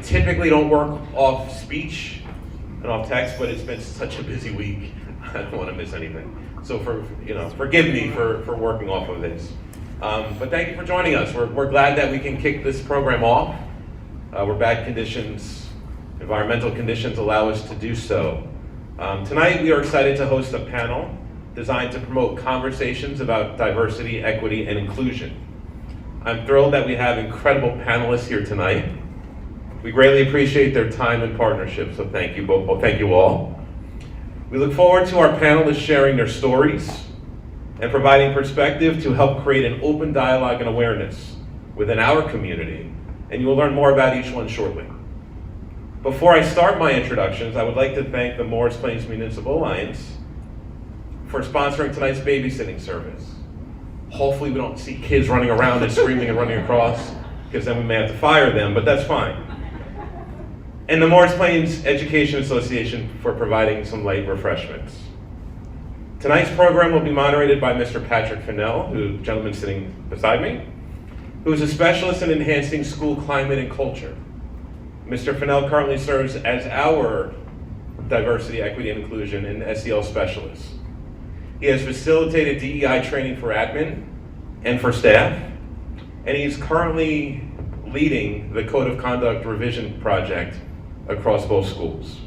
typically don't work off speech and off text, but it's been such a busy week. I don't want to miss anything. So forgive me for working off of this. But thank you for joining us. We're glad that we can kick this program off. Where bad conditions, environmental conditions allow us to do so. Tonight we are excited to host a panel designed to promote conversations about diversity, equity, and inclusion. I'm thrilled that we have incredible panelists here tonight. We greatly appreciate their time and partnership, so thank you both. Thank you all. We look forward to our panelists sharing their stories and providing perspective to help create an open dialogue and awareness within our community, and you will learn more about each one shortly. Before I start my introductions, I would like to thank the Morris Plains Municipal Alliance for sponsoring tonight's babysitting service. Hopefully we don't see kids running around and screaming and running across, because then we may have to fire them, but that's fine. And the Morris Plains Education Association for providing some light refreshments. Tonight's program will be moderated by Mr. Patrick Fennell, the gentleman sitting beside me, who is a specialist in enhancing school climate and culture. Mr. Fennell currently serves as our diversity, equity, and inclusion and SEL specialist. He has facilitated DEI training for admin and for staff, and he's currently leading the Code of Conduct revision project across both schools.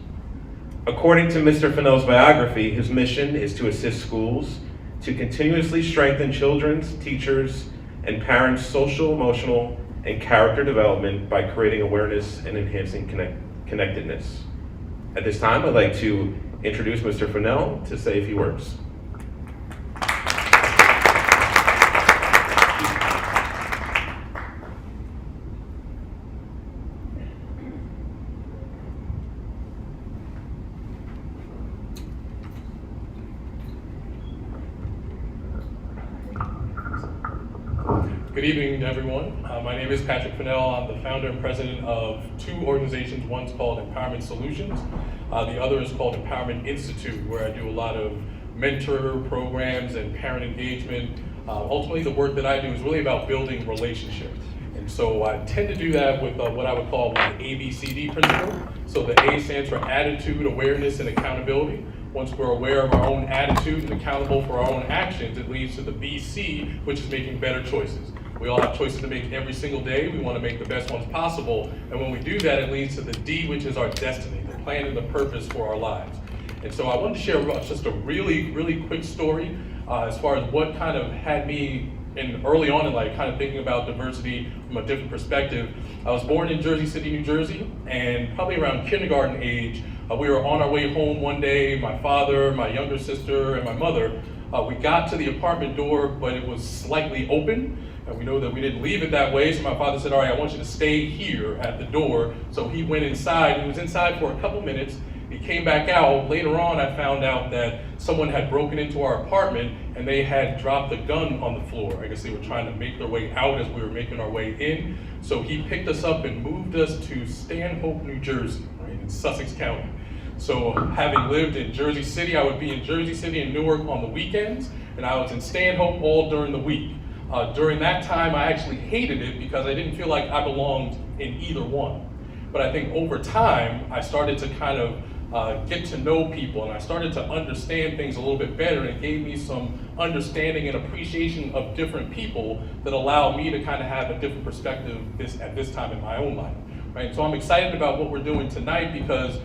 According to Mr. Fennell's biography, his mission is to assist schools to continuously strengthen children's, teachers, and parents' social, emotional, and character development by creating awareness and enhancing connectedness. At this time, I'd like to introduce Mr. Fennell to say a few words. Good evening, everyone. My name is Patrick Fennell. I'm the founder and president of two organizations. One's called Empowerment Solutions. The other is called Empowerment Institute, where I do a lot of mentor programs and parent engagement. Ultimately, the work that I do is really about building relationships. And so I tend to do that with what I would call my ABCD principle. So the A stands for attitude, awareness, and accountability. Once we're aware of our own attitude and accountable for our own actions, it leads to the BC, which is making better choices. We all have choices to make every single day. We want to make the best ones possible. And when we do that, it leads to the D, which is our destiny, the plan and the purpose for our lives. And so I wanted to share just a really, really quick story as far as what kind of had me early on in life kind of thinking about diversity from a different perspective. I was born in Jersey City, New Jersey, and probably around kindergarten age, we were on our way home one day, my father, my younger sister, and my mother. We got to the apartment door, but it was slightly open. And we know that we didn't leave it that way, so my father said, all right, I want you to stay here at the door. So he went inside. He was inside for a couple minutes. He came back out. Later on, I found out that someone had broken into our apartment and they had dropped a gun on the floor. I guess they were trying to make their way out as we were making our way in. So he picked us up and moved us to Stanhope, New Jersey, right, in Sussex County. So having lived in Jersey City, I would be in Jersey City and Newark on the weekends, and I was in Stanhope all during the week. During that time, I actually hated it because I didn't feel like I belonged in either one. But I think over time, I started to kind of get to know people, and I started to understand things a little bit better, and it gave me some understanding and appreciation of different people that allowed me to kind of have a different perspective at this time in my own life. Right? So I'm excited about what we're doing tonight because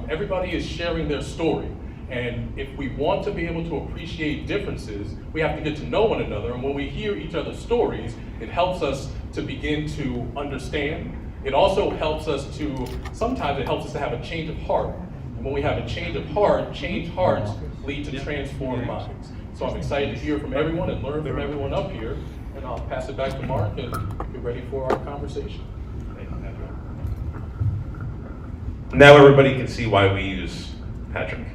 everybody is sharing their story. And if we want to be able to appreciate differences, we have to get to know one another. And when we hear each other's stories, it helps us to begin to understand. It also helps us sometimes it helps us to have a change of heart. And when we have a change of heart, changed hearts lead to transformed minds. So I'm excited to hear from everyone and learn from everyone up here. And I'll pass it back to Mark and get ready for our conversation. Now everybody can see why we use Patrick.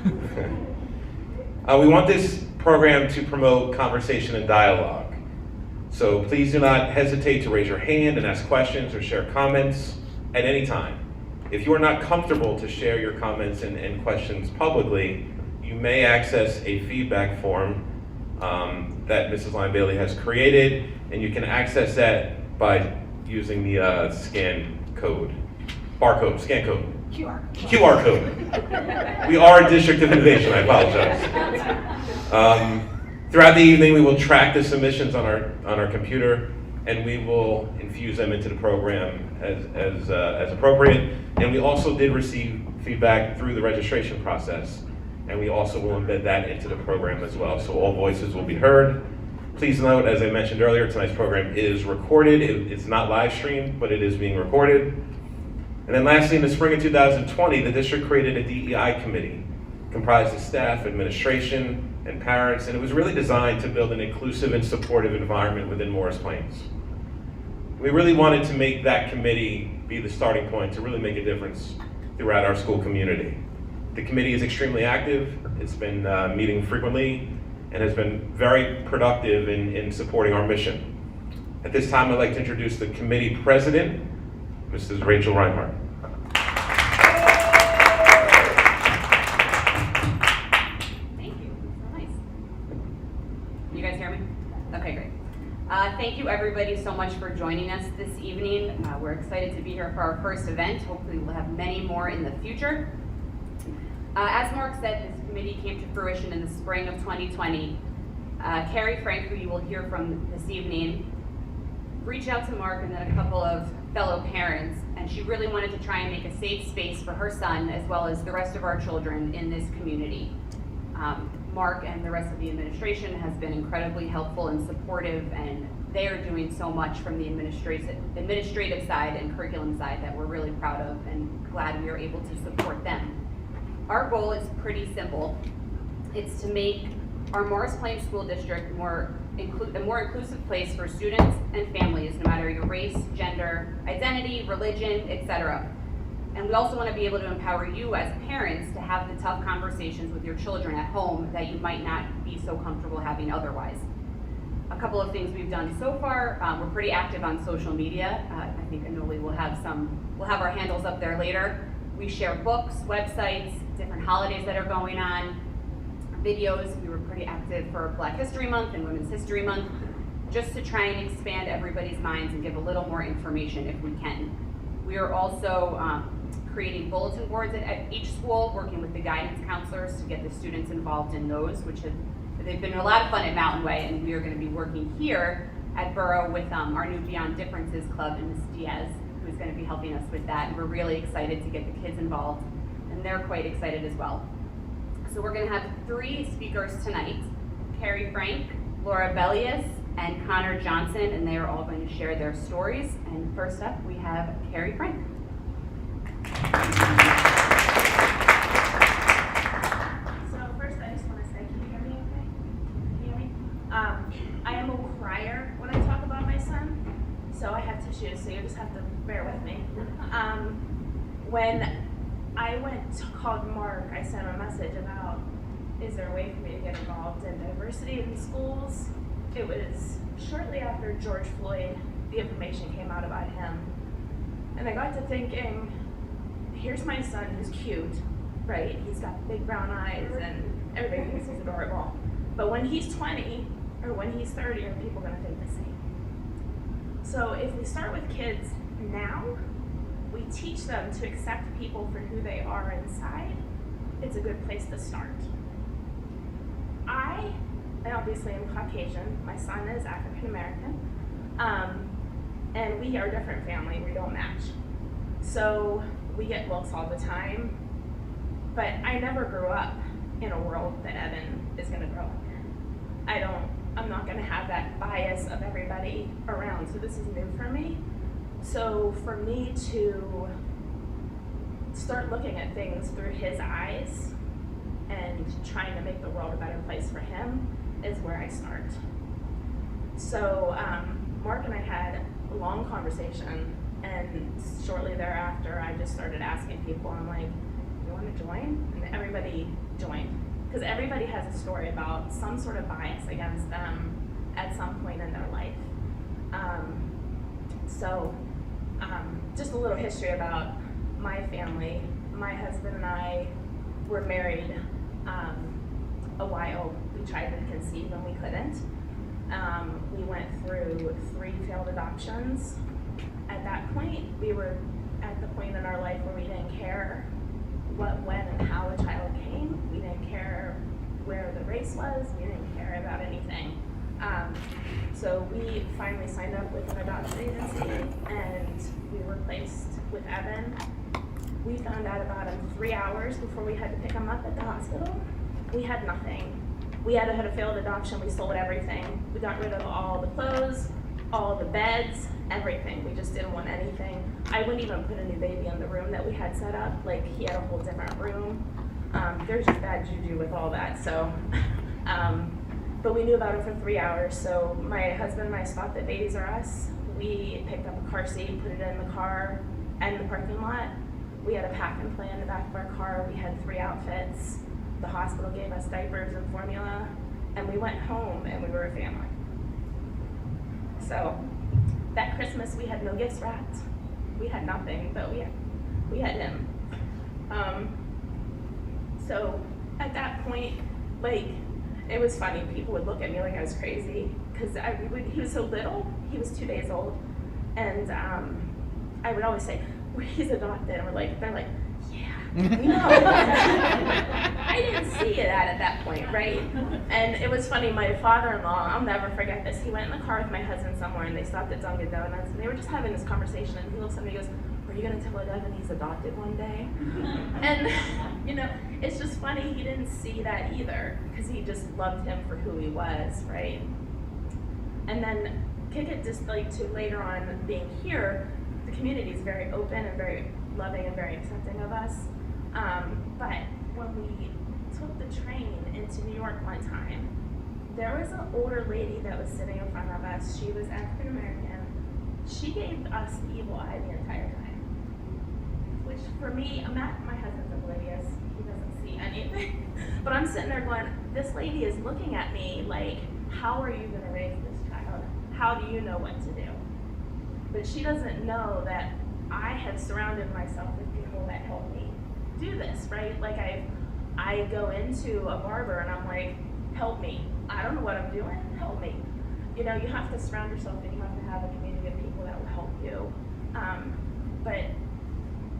We want this program to promote conversation and dialogue. So please do not hesitate to raise your hand and ask questions or share comments at any time. If you are not comfortable to share your comments and questions publicly, you may access a feedback form that Mrs. Langelli has created, and you can access that by using the scan code. barcode, scan code. QR code. We are a district of innovation, I apologize. Throughout the evening, we will track the submissions on our computer, and we will infuse them into the program as appropriate. And we also did receive feedback through the registration process, and we also will embed that into the program as well, so all voices will be heard. Please note, as I mentioned earlier, tonight's program is recorded. It's not live streamed, but it is being recorded. And then lastly, in the spring of 2020, the district created a DEI committee comprised of staff, administration, and parents, and it was really designed to build an inclusive and supportive environment within Morris Plains. We really wanted to make that committee be the starting point to really make a difference throughout our school community. The committee is extremely active. It's been meeting frequently and has been very productive in supporting our mission. At this time, I'd like to introduce the committee president, Mrs. Rachel Reinhardt. You guys hear me? Okay, great. Thank you everybody so much for joining us this evening. We're excited to be here for our first event. Hopefully we'll have many more in the future. As Mark said, this committee came to fruition in the spring of 2020. Carrie Frank, who you will hear from this evening, reached out to Mark and then a couple of fellow parents, and she really wanted to try and make a safe space for her son as well as the rest of our children in this community. Mark and the rest of the administration has been incredibly helpful and supportive, and they are doing so much from the administrative side and curriculum side that we're really proud of and glad we are able to support them. Our goal is pretty simple. It's to make our Morris Plains School District a more inclusive place for students and families, no matter your race, gender, identity, religion, etc. And we also want to be able to empower you as parents to have the tough conversations with your children at home that you might not be so comfortable having otherwise. A couple of things we've done so far, we're pretty active on social media. I think Anoli will have our handles up there later. We share books, websites, different holidays that are going on, videos. We were pretty active for Black History Month and Women's History Month, just to try and expand everybody's minds and give a little more information if we can. We are also creating bulletin boards at each school, working with the guidance counselors to get the students involved in those, they've been a lot of fun at Mountain Way, and we are going to be working here at Borough with our new Beyond Differences Club and Ms. Diaz, who is going to be helping us with that. And we're really excited to get the kids involved, and they're quite excited as well. So we're going to have 3 speakers tonight, Carrie Frank, Laura Bellius, and Connor Johnson, and they are all going to share their stories. And first up, we have Carrie Frank. So first, I just want to say, can you hear me okay? Can you hear me? I am a crier when I talk about my son, so I have tissues, so you just have to bear with me. When I called Mark, I sent him a message about, is there a way for me to get involved in diversity in schools? It was shortly after George Floyd, the information came out about him. And I got to thinking, here's my son who's cute, right? He's got big brown eyes and everybody thinks he's adorable. But when he's 20 or when he's 30, are people gonna think the same? So if we start with kids now, we teach them to accept people for who they are inside, it's a good place to start. I obviously am Caucasian, my son is African American, and we are a different family, we don't match. So we get looks all the time, but I never grew up in a world that Evan is gonna grow up in. I'm not gonna have that bias of everybody around, so this is new for me. So for me to start looking at things through his eyes and trying to make the world a better place for him is where I start. So Mark and I had a long conversation, and shortly thereafter I just started asking people, I'm like, you want to join? And everybody joined, because everybody has a story about some sort of bias against them at some point in their life. Just a little history about my family. My husband and I were married a while. We tried to conceive and we couldn't. We went through 3 failed adoptions. At that point, we were at the point in our life where we didn't care what, when, and how a child came. We didn't care where the race was. We didn't care about anything. So we finally signed up with an adoption agency, and we were placed with Evan. We found out about him 3 hours before we had to pick him up at the hospital. We had nothing. We had a failed adoption. We sold everything. We got rid of all the clothes, all the beds, everything. We just didn't want anything. I wouldn't even put a new baby in the room that we had set up. Like, he had a whole different room. There's just bad juju with all that. So, but we knew about him for 3 hours. So my husband and I stopped at Babies R Us. We picked up a car seat, put it in the car and the parking lot. We had a pack and play in the back of our car. We had 3 outfits. The hospital gave us diapers and formula, and we went home and we were a family. So that Christmas we had no gifts wrapped. We had nothing, but we had him. So at that point, like, it was funny. People would look at me like I was crazy because he was so little. He was 2 days old, and I would always say, well, he's adopted, and they're like, yeah, we know. I didn't see it at that point, right? And it was funny. My father-in-law, I'll never forget this. He went in the car with my husband somewhere, and they stopped at Dunkin' Donuts, and they were just having this conversation. And he looks at me and goes, "Are you going to tell Evan he's adopted one day?" And it's just funny. He didn't see that either because he just loved him for who he was, right? And then kick it just like to later on being here. The community is very open and very loving and very accepting of us. But when we took the train into New York one time, there was an older lady that was sitting in front of us. She was African American. She gave us the evil eye the entire time. Which for me, my husband's oblivious. He doesn't see anything. But I'm sitting there going, this lady is looking at me like, how are you going to raise this child? How do you know what to do? But she doesn't know that I have surrounded myself with people that help me do this, right? Like I go into a barber and I'm like, help me. I don't know what I'm doing, help me. You have to surround yourself and you have to have a community of people that will help you. But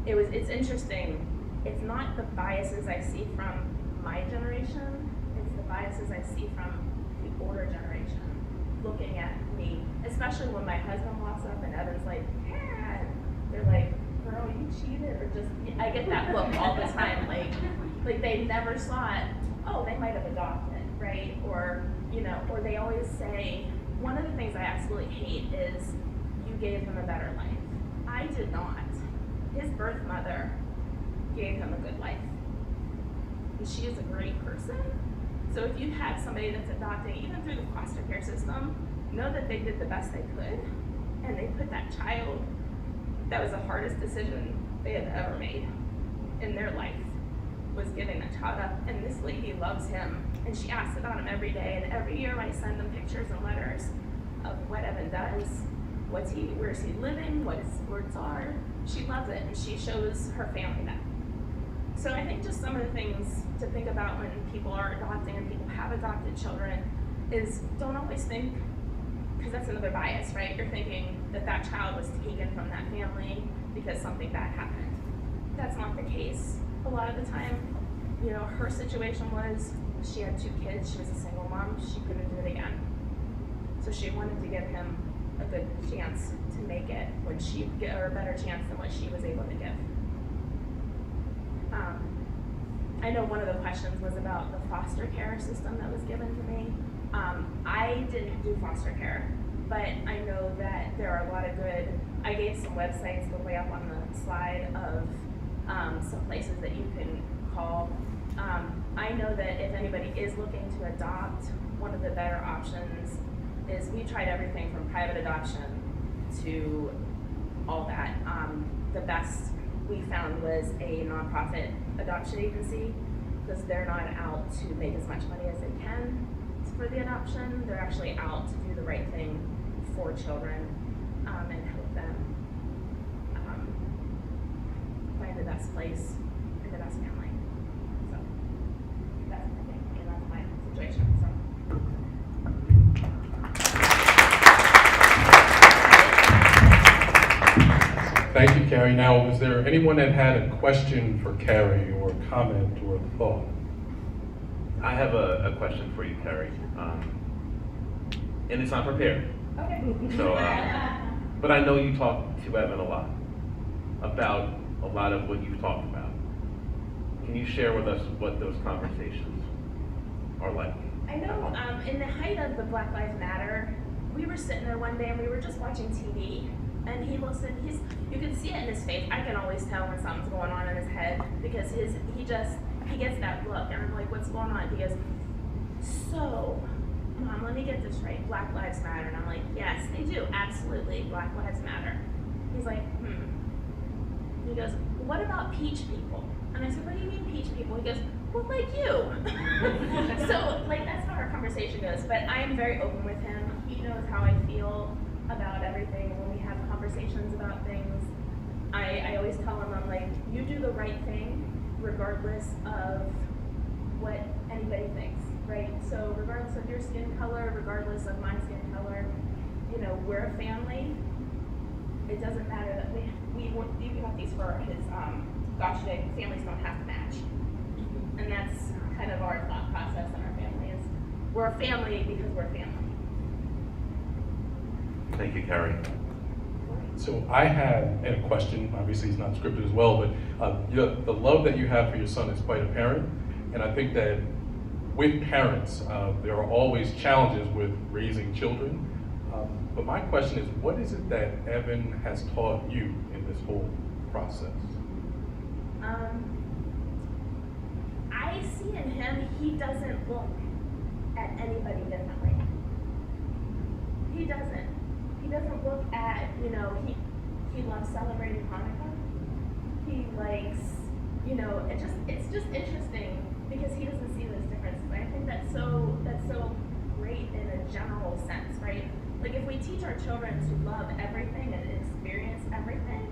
it's interesting. It's not the biases I see from my generation, it's the biases I see from the older generation looking at me, especially when my husband walks up and Evan's like, yeah, they're like, girl, you cheated, or just, I get that look all the time, like they never saw it, oh, they might have adopted, right? Or, or they always say, one of the things I absolutely hate is, you gave him a better life. I did not. His birth mother gave him a good life. And she is a great person. So if you have somebody that's adopting, even through the foster care system, know that they did the best they could, and they put that child, that was the hardest decision they had ever made in their life, was giving that child up. And this lady loves him, and she asks about him every day, and every year I send them pictures and letters of what Evan does, where's he living, what his sports are. She loves it, and she shows her family that. So I think just some of the things to think about when people are adopting and people have adopted children is, don't always think, because that's another bias, right? You're thinking that that child was taken from that family because something bad happened. That's not the case. A lot of the time, her situation was she had 2 kids, she was a single mom, she couldn't do it again. So she wanted to give him a good chance to make it or a better chance than what she was able to give. I know one of the questions was about the foster care system that was given to me. I didn't do foster care, but I know that there are a lot of I gave some websites, the way up on the slide, of some places that you can call. I know that if anybody is looking to adopt, one of the better options is, we tried everything from private adoption to all that. The best we found was a nonprofit adoption agency, because they're not out to make as much money as they can for the adoption. They're actually out to do the right thing for children and help them find the best place and the best family. So that's my thing, and that's my situation. So. Thank you, Carrie. Now, was there anyone that had a question for Carrie or a comment or a thought? I have a question for you, Carrie. And it's not prepared. Okay. So, but I know you talk to Evan a lot about a lot of what you've talked about. Can you share with us what those conversations are like? I know, in the height of the Black Lives Matter, we were sitting there one day and we were just watching TV, and he looks at, you can see it in his face. I can always tell when something's going on in his head, because he gets that look, and I'm like, what's going on? He goes, so, Mom, let me get this right, Black Lives Matter. And I'm like, yes, they do, absolutely, Black Lives Matter. He's like, He goes, what about peach people? And I said, what do you mean peach people? He goes, well, like you. So, like, that's how our conversation goes. But I am very open with him. He knows how I feel about everything. When we have conversations about things, I always tell him, I'm like, you do the right thing regardless of what anybody thinks, right? So regardless of your skin color, regardless of my skin color, you know, we're a family. It doesn't matter that we want these for his gosh dang, families don't have to match. And that's kind of our thought process in our family is we're a family because we're family. Thank you, Carrie. So I had a question, obviously it's not scripted as well, but the love that you have for your son is quite apparent. And I think that with parents, there are always challenges with raising children. But my question is, what is it that Evan has taught you in this whole process? I see in him, he doesn't look at anybody differently. He doesn't. He doesn't look at, you know, he loves celebrating Hanukkah. He likes, you know, it's just interesting because he doesn't see those differences. I think that's so great in a general sense, right? Like if we teach our children to love everything and experience everything,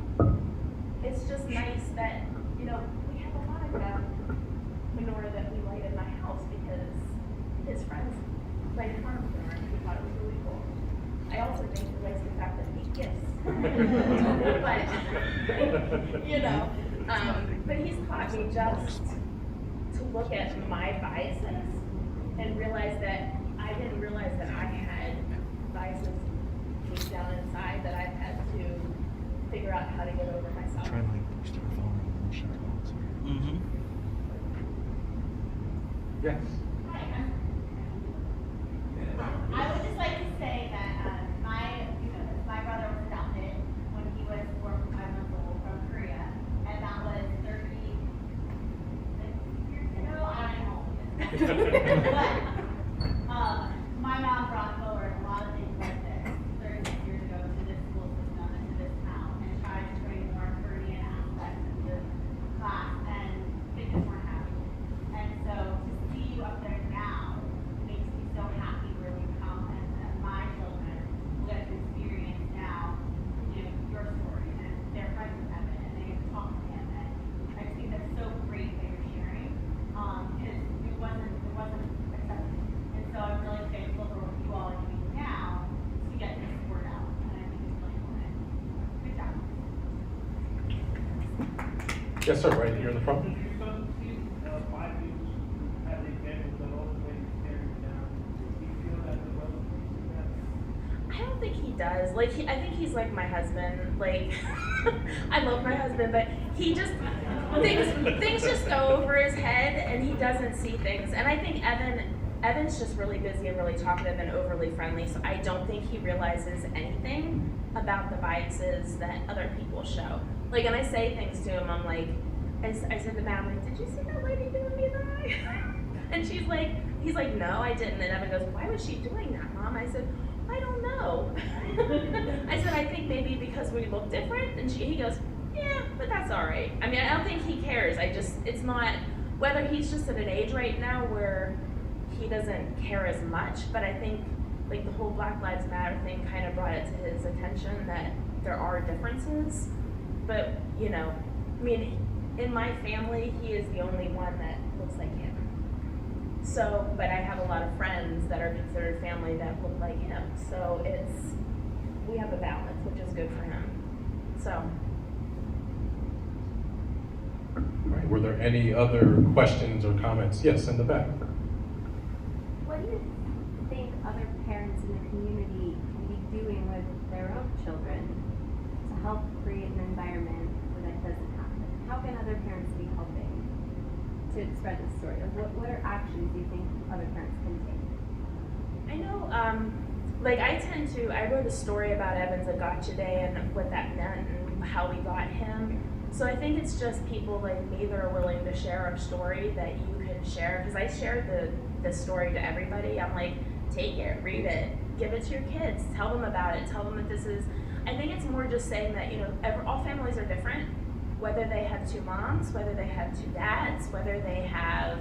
it's just nice that, you know, we have a Hanukkah menorah that we light in my house because his friends lighted Hanukkah menorah and we thought it was really cool. I also think he likes the fact that he gifts. But, you know, but he's taught me just to look at my biases and realize that I didn't realize that I had biases deep down inside that I've had to figure out how to get over myself. Try and like start following and share thoughts. Yes. I would just like to say that my brother was adopted when he was 4 or 5 months old from Korea, and that was 36 years ago. I don't know. But my mom brought forward a lot of things like this 36 years ago to this school system and to this town, and tried to bring more Korean aspects into class, and they just weren't happy. And so to see you up there now makes me so happy where we've come, and that my children will get to experience now, you know, your story, and they're friends with Evan, and they get to talk to him, and I just think that's so great that you're sharing, because it wasn't accepted, and so I'm really thankful for what you all are doing now to get this word out, and I think it's really important. Good job. Yes, sir, right here in the front. I don't think he does. Like, I think he's like my husband. Like, I love my husband, but he just, things just go over his head and he doesn't see things. And I think Evan's just really busy and really talkative and overly friendly, so I don't think he realizes anything about the biases that other people show. Like, and I say things to him, I'm like, I said to Matt, I'm like, did you see that lady doing me that eye? And he's like, no, I didn't. And Evan goes, why was she doing that, Mom? I said, I don't know. I said, I think maybe because we look different. And he goes, yeah, but that's all right. I mean, I don't think he cares. It's not, whether he's just at an age right now where he doesn't care as much, but I think like the whole Black Lives Matter thing kind of brought it to his attention that there are differences. But, you know, I mean, in my family, he is the only one that looks like him. So, but I have a lot of friends that are considered family that look like him. So we have a balance, which is good for him. So, All right, were there any other questions or comments? Yes, in the back. What do you think other parents in the community can be doing with their own children to help create an environment where that doesn't happen? How can other parents be helping to spread this story? Like what are actions you think other parents can take? I know, like I wrote a story about Evan's a gotcha day and what that meant and how we got him. So I think it's just people like me that are willing to share a story that you can share. Because I shared the story to everybody. I'm like, take it, read it, give it to your kids, tell them about it, tell them that this is, I think it's more just saying that, you know, all families are different. Whether they have two moms, whether they have two dads, whether they have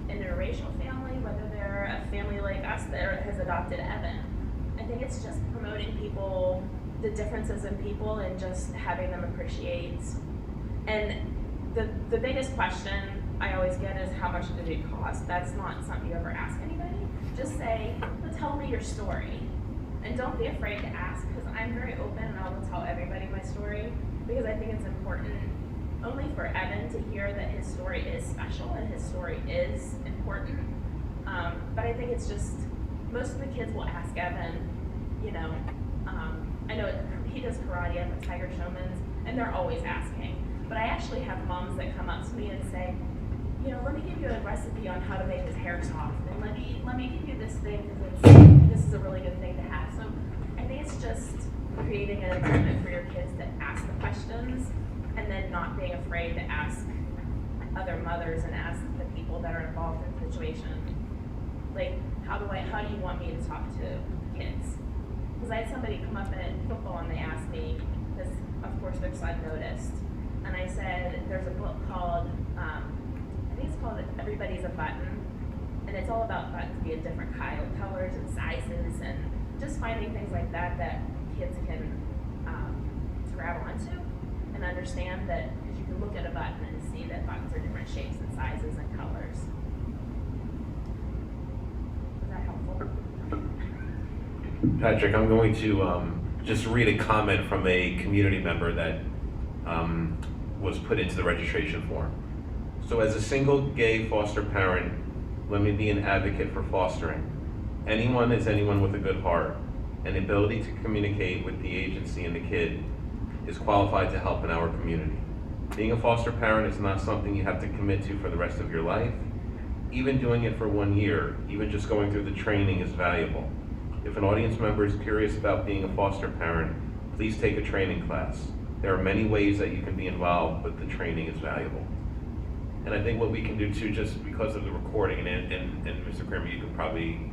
an interracial family, whether they're a family like us that has adopted Evan. I think it's just promoting people, the differences in people, and just having them appreciate. And the biggest question I always get is, how much did it cost? That's not something you ever ask anybody. Just say, well, tell me your story. And don't be afraid to ask, because I'm very open and I will tell everybody my story, because I think it's important only for Evan to hear that his story is special and his story is important. But I think it's just, most of the kids will ask Evan, you know, I know he does karate at the Tiger Showman's, and they're always asking. But I actually have moms that come up to me and say, you know, let me give you a recipe on how to make his hair soft, and let me give you this thing, because this is a really good thing to have. So I think it's just creating an environment for your kids to ask the questions, and then not being afraid to ask other mothers and ask the people that are involved in the situation. Like, how do you want me to talk to kids? Because I had somebody come up at football and they asked me, because of course their son noticed, and I said, there's a book called, I think it's called Everybody's a Button, and it's all about buttons being different colors and sizes, and just finding things like that that kids can grab onto and understand that, because you can look at a button and see that buttons are different shapes and sizes and colors. Is that helpful? Patrick, I'm going to just read a comment from a community member that was put into the registration form. So as a single gay foster parent, let me be an advocate for fostering. Anyone is anyone with a good heart. An ability to communicate with the agency and the kid is qualified to help in our community. Being a foster parent is not something you have to commit to for the rest of your life. Even doing it for 1 year, even just going through the training is valuable. If an audience member is curious about being a foster parent, please take a training class. There are many ways that you can be involved, but the training is valuable. And I think what we can do too, just because of the recording, and Mr. Kramer, you could probably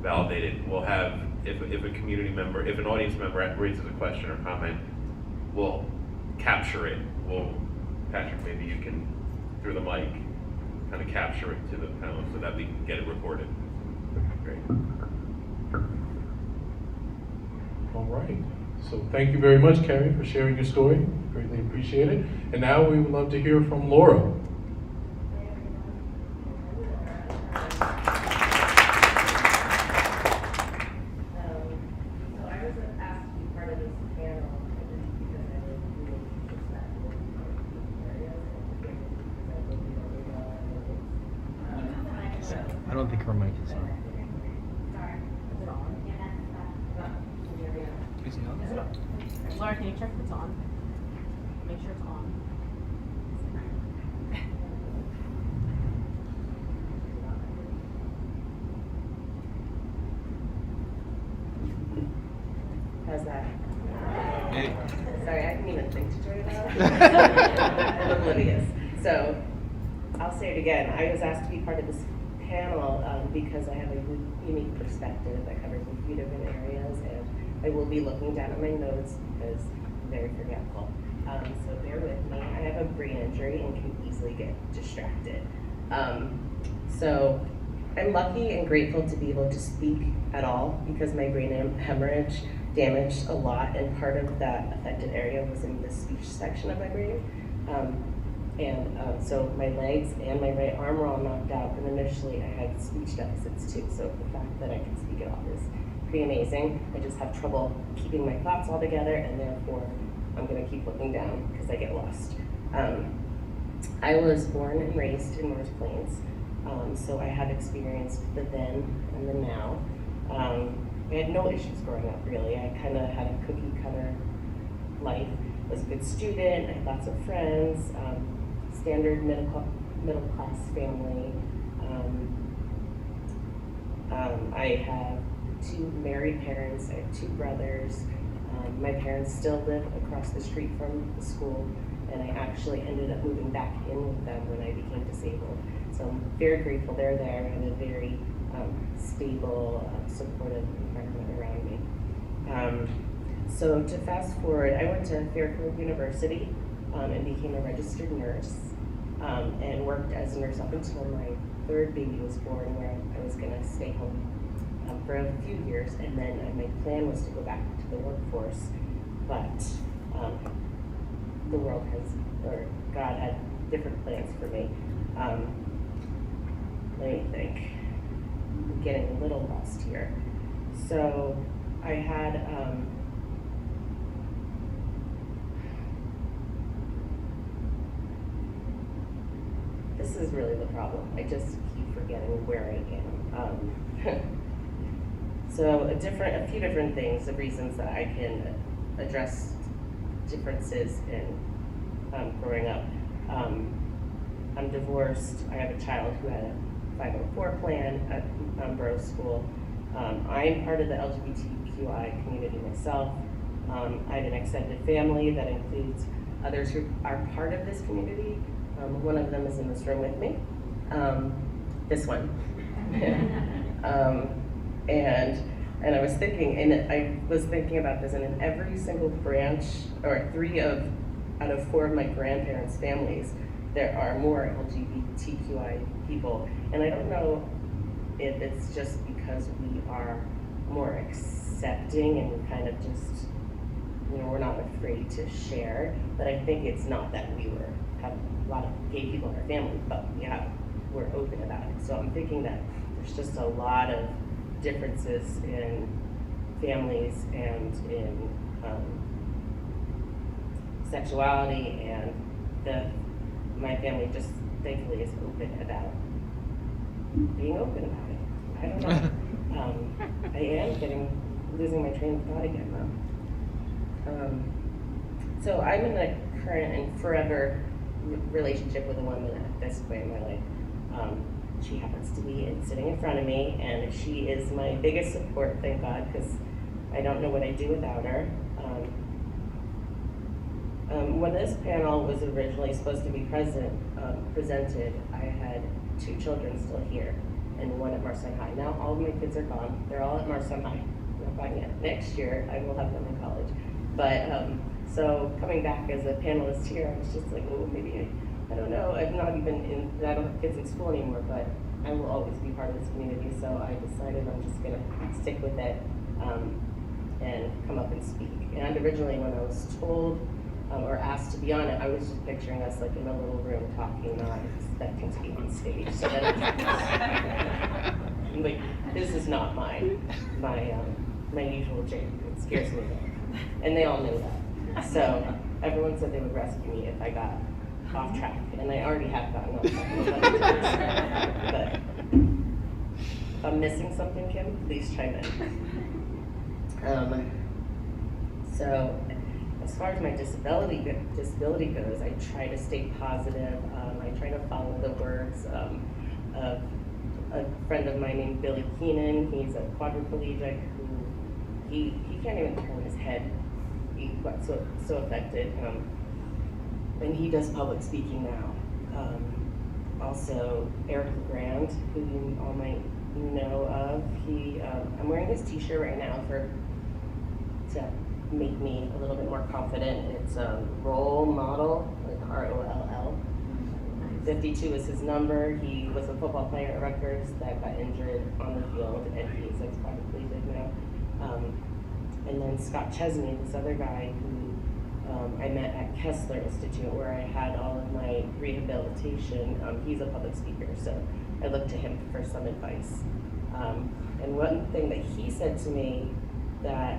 validate it, we'll have, if a community member, if an audience member raises a question or comment, we'll capture it. Patrick, maybe you can, through the mic, kind of capture it to the panel so that we can get it recorded. Great. All right. So thank you very much, Carrie, for sharing your story. Greatly appreciate it. And now we would love to hear from Laura. I don't think her mic is on. Is it on? Laura, can you check if it's on? Make sure it's on. How's that? Hey. Sorry, I didn't even think to turn it on. I'm oblivious. So, I'll say it again. I was asked to be part of this panel because I have a unique perspective that covers a few different areas, and I will be looking down at my notes because I'm very forgetful. So bear with me. I have a brain injury and can easily get distracted. So I'm lucky and grateful to be able to speak at all because my brain hemorrhage damaged a lot, and part of that affected area was in the speech section of my brain. So my legs and my right arm were all knocked out, and initially I had speech deficits too, so the fact that I can speak at all is pretty amazing. I just have trouble keeping my thoughts all together, and therefore I'm gonna keep looking down because I get lost. I was born and raised in North Plains, so I have experienced the then and the now. I had no issues growing up, really. I kind of had a cookie cutter life. I was a good student, I had lots of friends, standard middle class family. I have 2 married parents, I have 2 brothers. My parents still live across the street from the school, and I actually ended up moving back in with them when I became disabled. So I'm very grateful they're there and a very stable, supportive environment around me. So to fast forward, I went to Fairfield University and became a registered nurse and worked as a nurse up until my 3rd baby was born, where I was gonna stay home for a few years, and then my plan was to go back to the workforce, but the world has, or God had different plans for me. Let me think. I'm getting a little lost here. So I had this is really the problem. I just keep forgetting where I am. So a few different things, the reasons that I can address differences in growing up. I'm divorced. I have a child who had a 504 plan at Borough School. I'm part of the LGBTQI community myself. I have an extended family that includes others who are part of this community. One of them is in this room with me. This one. And I was thinking about this, and in every single branch, or 3 out of 4 of my grandparents' families, there are more LGBTQI people. And I don't know if it's just because we are more accepting and kind of just, we're not afraid to share, but I think it's not that have a lot of gay people in our family, but we're open about it. So I'm thinking that there's just a lot of differences in families and in sexuality, and my family just thankfully is open about being open about it. I don't know. I am losing my train of thought again though. So I'm in a current and forever relationship with a woman at this point in my life. She happens to be sitting in front of me, and she is my biggest support, thank God, because I don't know what I'd do without her. When this panel was originally supposed to be presented, I had 2 children still here and 1 at Marston High. Now all of my kids are gone. They're all at Marston High. Not gone yet. Next year I will have them in college. But so coming back as a panelist here, I was just like, oh, maybe I don't know. I don't have kids in school anymore, but I will always be part of this community. So I decided I'm just gonna stick with it and come up and speak. And originally, when I was told or asked to be on it, I was just picturing us like in a little room talking, not expecting to be on stage. So that like, this is not my usual jam. It scares me, and they all know that. So everyone said they would rescue me if I got off track, and I already have gotten off track. But if I'm missing something, Kim, please chime in. So as far as my disability goes, I try to stay positive. I try to follow the words of a friend of mine named Billy Keenan. He's a quadriplegic who he can't even turn his head. He got so affected. And he does public speaking now. Also, Eric Legrand, who you all might know of. I'm wearing his t-shirt right now to make me a little bit more confident. It's a role model, like ROLL. 52 is his number. He was a football player at Rutgers that got injured on the field, and he's quadriplegic now. And then Scott Chesney, this other guy who I met at Kessler Institute, where I had all of my rehabilitation. He's a public speaker, so I looked to him for some advice. And one thing that he said to me that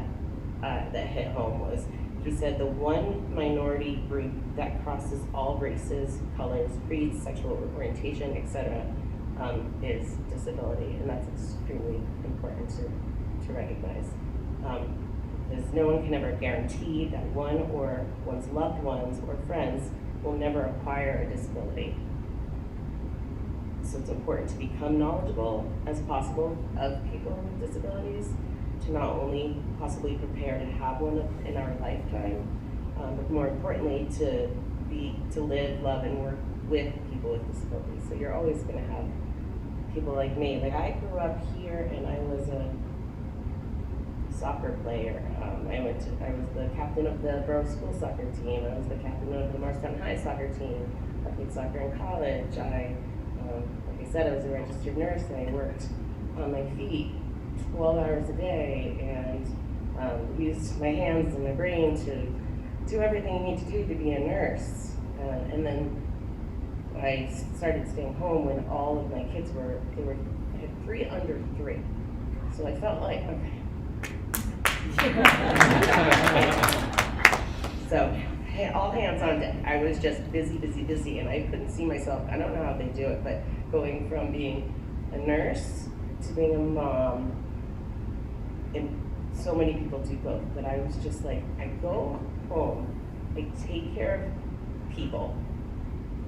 hit home was, who said the one minority group that crosses all races, colors, creeds, sexual orientation, etc., is disability, and that's extremely important to recognize. Because no one can ever guarantee that one or one's loved ones or friends will never acquire a disability. So it's important to become knowledgeable as possible of people with disabilities, to not only possibly prepare to have one in our lifetime, but more importantly to live, love, and work with people with disabilities. So you're always going to have people like me. Like, I grew up here and I was a soccer player. I was the captain of the borough school soccer team. I was the captain of the Morristown High soccer team. I played soccer in college. Like I said, I was a registered nurse, and I worked on my feet 12 hours a day and used my hands and my brain to do everything you need to do to be a nurse. And then I started staying home when all of my kids I had 3 under 3. So I felt like, okay. So, hey, all hands on deck. I was just busy, and I couldn't see myself. I don't know how they do it, but going from being a nurse to being a mom, and so many people do both, but I was just like, I go home, I take care of people,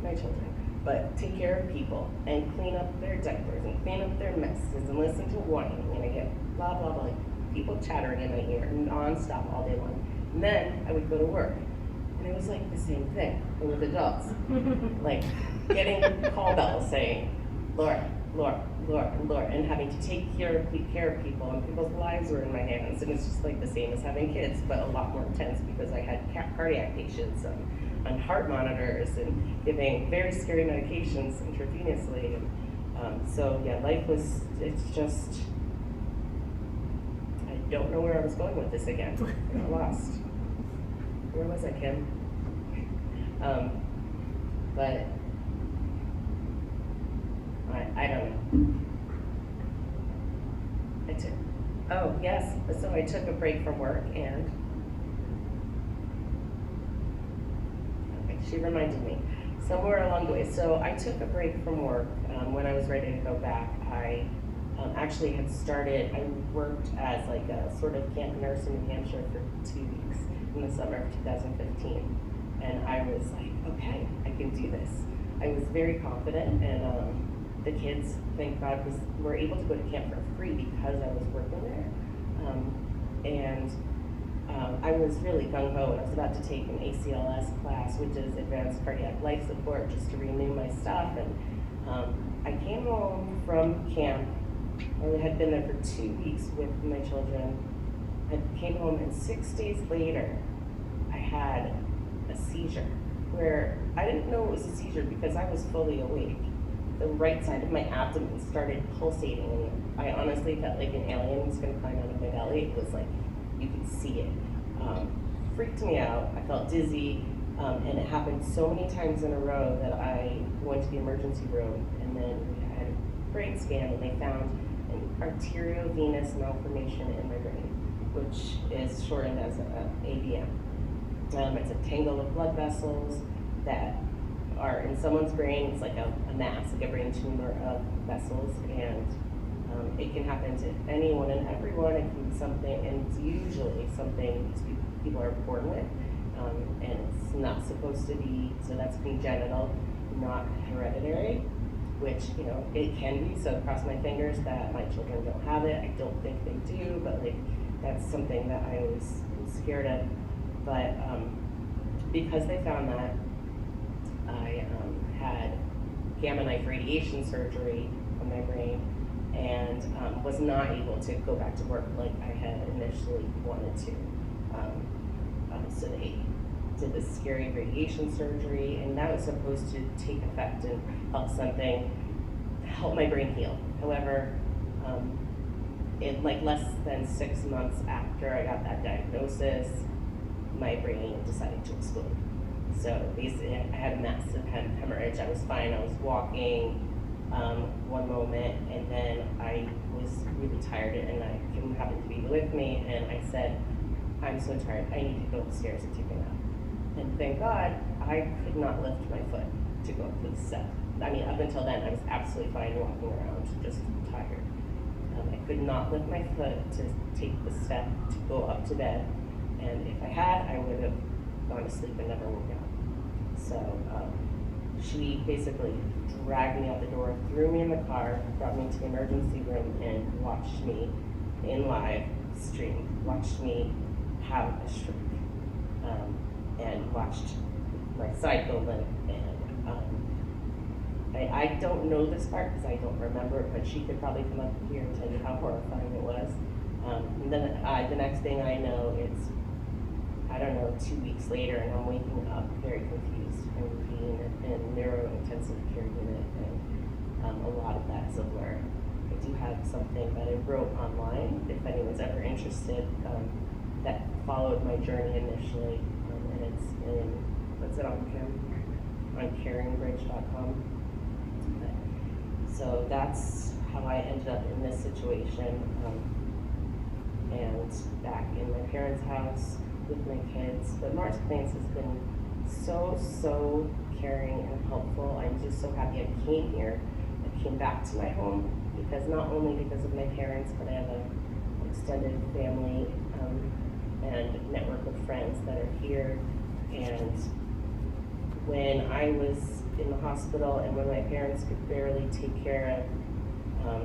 my children, but take care of people and clean up their diapers and clean up their messes and listen to whining, and I get blah, blah, blah, like people chattering in my ear nonstop all day long. And then I would go to work, and it was like the same thing, but with adults. Like getting call bells saying, Laura, Laura, Laura, and Laura, and having to take care of people, and people's lives were in my hands. And it's just like the same as having kids, but a lot more intense because I had cardiac patients on heart monitors and giving very scary medications intravenously. And so yeah, it's just, I don't know where I was going with this again. I got lost. Where was I, Kim? But I don't know. So I took a break from work, and okay, she reminded me somewhere along the way. So I took a break from work. When I was ready to go back, I actually had started, I worked as like a sort of camp nurse in New Hampshire for 2 weeks in the summer of 2015. And I was like, okay, I can do this. I was very confident, and the kids, thank God, were able to go to camp for free because I was working there. I was really gung-ho, and I was about to take an ACLS class, which is Advanced Cardiac Life Support, just to renew my stuff. And I came home from camp. I had been there for 2 weeks with my children. I came home, and 6 days later, I had a seizure where I didn't know it was a seizure because I was fully awake. The right side of my abdomen started pulsating, and I honestly felt like an alien was going to climb out of my belly. It was like, you could see it. Freaked me out. I felt dizzy, and it happened so many times in a row that I went to the emergency room, and then we had a brain scan, and they found an arteriovenous malformation in my brain, which is shortened as AVM. It's a tangle of blood vessels that are in someone's brain. It's like a mass, like a brain tumor of vessels, and it can happen to anyone and everyone. It can be something, and it's usually something people are born with, and it's not supposed to be, so that's congenital, not hereditary, which, you know, it can be, so cross my fingers that my children don't have it. I don't think they do, but like, that's something that I was scared of. But because they found that, I had gamma knife radiation surgery on my brain, and was not able to go back to work like I had initially wanted to. So they did this scary radiation surgery, and that was supposed to take effect and help my brain heal. However, in like less than 6 months after I got that diagnosis, my brain decided to explode. So basically, I had a massive hemorrhage. I was fine. I was walking one moment, and then I was really tired, and Kim happened to be with me, and I said, I'm so tired, I need to go upstairs and take a nap. And thank God, I could not lift my foot to go up to the step. I mean, up until then, I was absolutely fine walking around, just tired. I could not lift my foot to take the step to go up to bed. And if I had, I would have gone to sleep and never woke up. So she basically dragged me out the door, threw me in the car, brought me to the emergency room, and watched me in live stream, watched me have a stroke, and watched my side go limp. And I don't know this part because I don't remember it, but she could probably come up here and tell you how horrifying it was. And then the next thing I know, it's, I don't know, 2 weeks later, and I'm waking up very confused and being in neuro-intensive care unit, and a lot of that is a blur. I do have something that I wrote online, if anyone's ever interested, that followed my journey initially, and it's in, what's it on caringbridge.com. So that's how I ended up in this situation, and back in my parents' house with my kids. But Mars Plants has been so caring and helpful. I'm just so happy I came here. I came back to my home because not only because of my parents, but I have an extended family and network of friends that are here. And when I was in the hospital and when my parents could barely take care of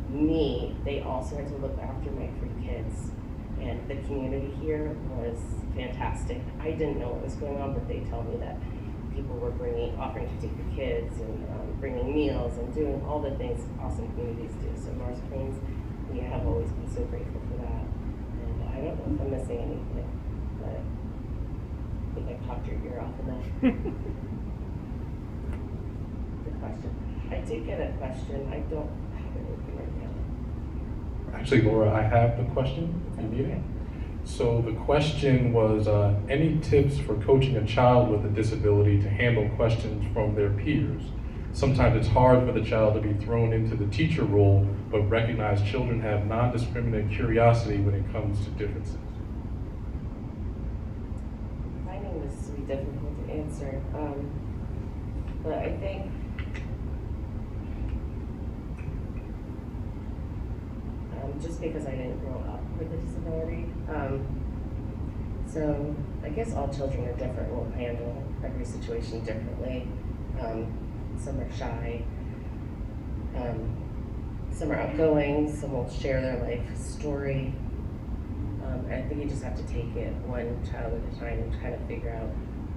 me, they also had to look after my 3 kids. And the community here was fantastic. I didn't know what was going on, but they tell me that people were offering to take the kids and bringing meals and doing all the things awesome communities do. So Mars Plains, we have always been so grateful for that. And I don't know if I'm missing anything, but I think I popped your ear off enough. Good question. I did get a question. I don't have anything right now. Actually, Laura, I have the question if you need it. So the question was, any tips for coaching a child with a disability to handle questions from their peers? Sometimes it's hard for the child to be thrown into the teacher role, but recognize children have non-discriminate curiosity when it comes to differences. Finding this to be difficult to answer, but I think just because I didn't grow up with a disability. So I guess all children are different, will handle every situation differently. Some are shy, some are outgoing, some will share their life story. I think you just have to take it one child at a time and kind of figure out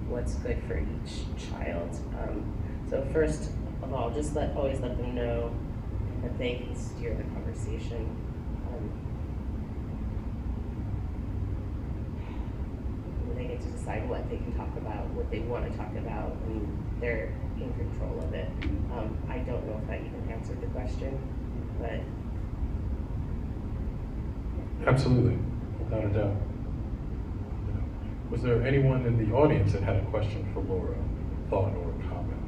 what's good for each child. So first of all, just always let them know that they can steer the conversation. They get to decide what they can talk about, what they want to talk about, and they're in control of it. I don't know if that even answered the question, but Absolutely, without a doubt. Was there anyone in the audience that had a question for Laura, thought or comment?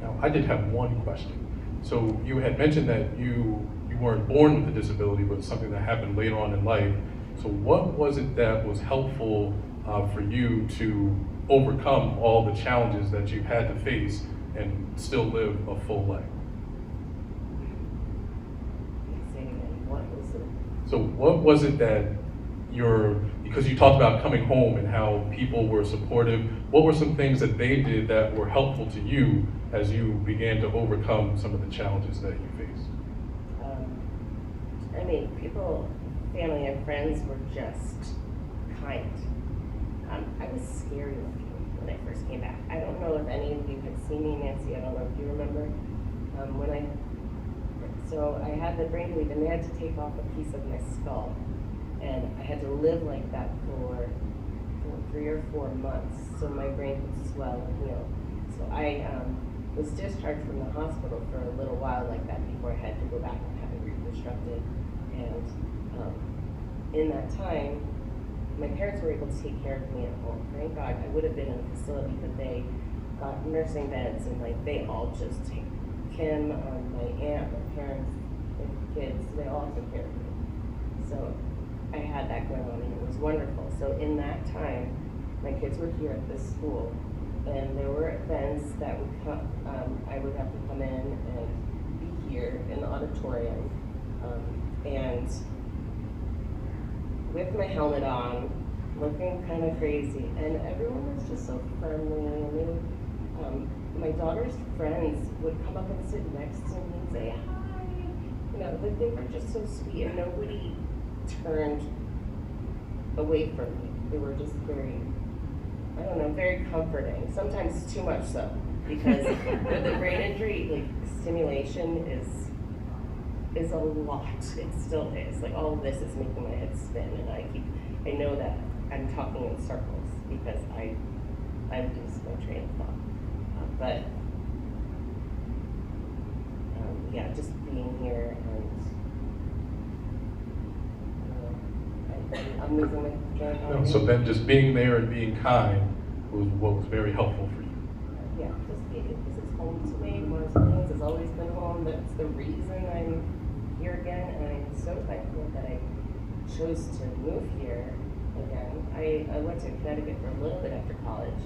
Now, I did have one question. So you had mentioned that you weren't born with a disability, but something that happened later on in life. So what was it that was helpful for you to overcome all the challenges that you had to face and still live a full life? So what was it that because you talked about coming home and how people were supportive, what were some things that they did that were helpful to you as you began to overcome some of the challenges that you faced? I mean, people, family and friends were just kind. I was scary looking when I first came back. I don't know if any of you had seen me, Nancy, I don't know if you remember. So I had the brain bleed and they had to take off a piece of my skull. And I had to live like that for 3 or 4 months. So my brain would swell and heal. So I was discharged from the hospital for a little while like that before I had to go back and have it reconstructed. And in that time, my parents were able to take care of me at home. Thank God. I would have been in a facility, but they got nursing beds and like they all just take Kim, my aunt, my parents, and kids, they all took care of me. So I had that going on, and it was wonderful. So in that time, my kids were here at this school, and there were events that would come, I would have to come in and be here in the auditorium, and with my helmet on, looking kind of crazy, and everyone was just so friendly, and they would, my daughter's friends would come up and sit next to me and say hi, you know, like they were just so sweet, and nobody turned away from me. They were just very, I don't know, very comforting, sometimes too much so, because with the brain injury, like stimulation is a lot. It still is. Like all of this is making my head spin, and I know that I'm talking in circles because I lose my train of thought. But yeah, just being here and I'm losing my train of thought. No, so then just being there and being kind was what was very helpful for you. Yeah, just being, this is home to me. Morris Plains has always been home. That's the reason I'm here again, and I'm so thankful that I chose to move here again. I went to Connecticut for a little bit after college,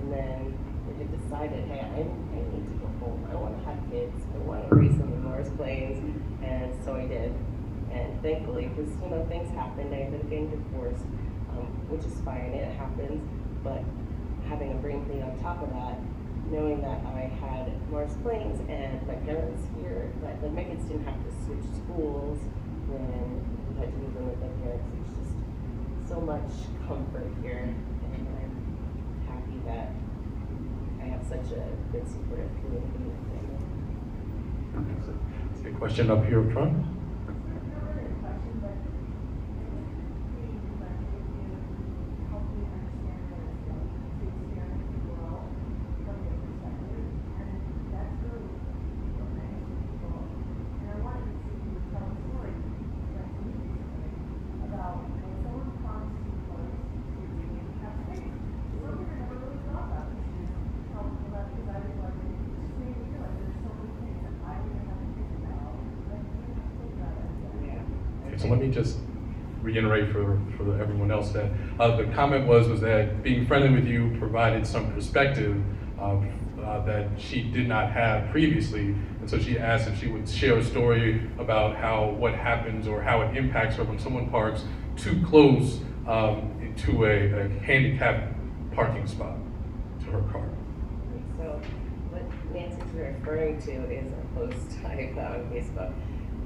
and then I just decided, hey, I need to go home. I want to have kids. I want to raise them in Morris Plains, and so I did. And thankfully, because you know things happened, I ended up getting divorced, which is fine. It happens, but having a brain bleed on top of that, knowing that I had Morris Plains and my parents here, that like my kids didn't have to switch schools when we had to move in with my parents. It's just so much comfort here, and I'm happy that I have such a good supportive community and family. A question up here up front. So let me just reiterate for everyone else that the comment was that being friendly with you provided some perspective that she did not have previously, and so she asked if she would share a story about what happens or how it impacts her when someone parks too close to a handicapped parking spot to her car. So what Nancy's referring to is a post I put on Facebook.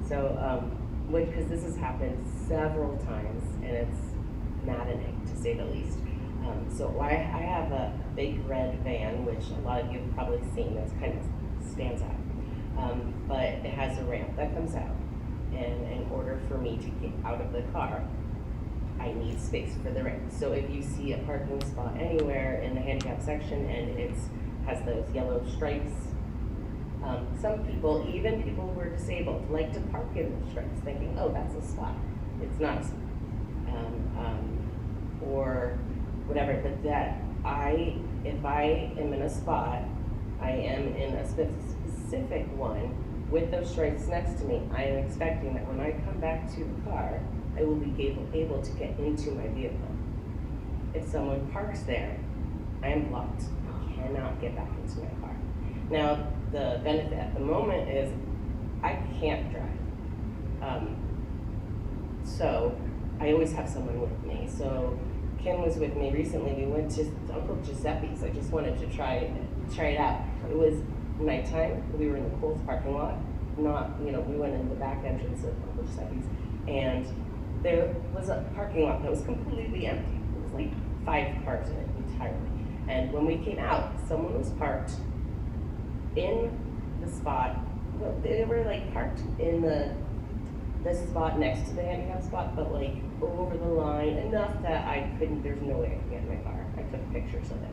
So because this has happened several times, and it's maddening to say the least. So I have a big red van, which a lot of you have probably seen. That's kind of stands out, but it has a ramp that comes out, and in order for me to get out of the car, I need space for the ramp. So if you see a parking spot anywhere in the handicap section and it has those yellow stripes, some people, even people who are disabled, like to park in the stripes thinking, oh, that's a spot. It's not, or whatever, but that if I am in a spot, I am in a specific one with those stripes next to me, I am expecting that when I come back to the car, I will be able to get into my vehicle. If someone parks there, I am blocked. I cannot get back into my car. Now, the benefit at the moment is I can't drive. So I always have someone with me. So Kim was with me recently. We went to Uncle Giuseppe's. I just wanted to try it out. It was nighttime. We were in the Kohl's parking lot. We went in the back entrance of Uncle Giuseppe's, and there was a parking lot that was completely empty. It was like 5 cars in it entirely. And when we came out, someone was parked in the spot. Well, they were like parked in this spot next to the handicap spot, but like over the line enough that there's no way I could get in my car. I took pictures of it.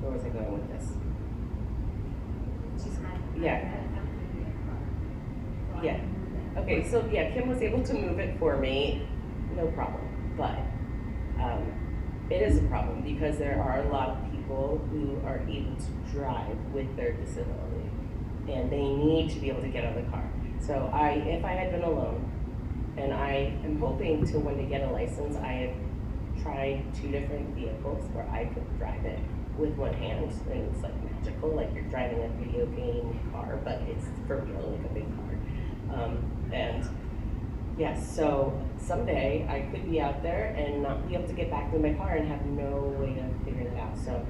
Where was I going with this? Yeah. Okay, so yeah, Kim was able to move it for me, no problem. But it is a problem because there are a lot of people who are able to drive with their disability. and they need to be able to get out of the car. So if I had been alone, and I am hoping to, when to get a license, I have tried 2 different vehicles where I could drive it with one hand, and it's like magical, like you're driving a video game car, but it's for real, like a big car. And yes, so someday I could be out there and not be able to get back in my car and have no way to figure that out. So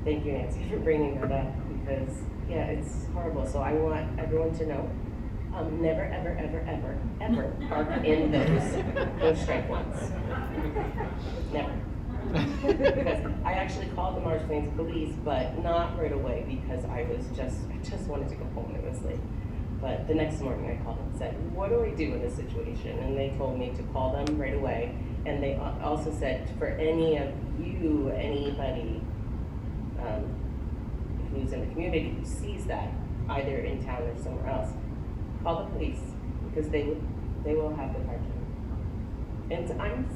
thank you, Nancy, for bringing that up, because yeah, it's horrible. So I want everyone to know, never, ever, ever, ever, ever park in those striped ones. Never. Because I actually called the Orange Plains police, but not right away, because I just wanted to go home. It was late. But the next morning I called and said, what do I do in this situation? And they told me to call them right away. And they also said, for any of you, anybody who's in the community who sees that, either in town or somewhere else, call the police, because they will have the car too. And I'm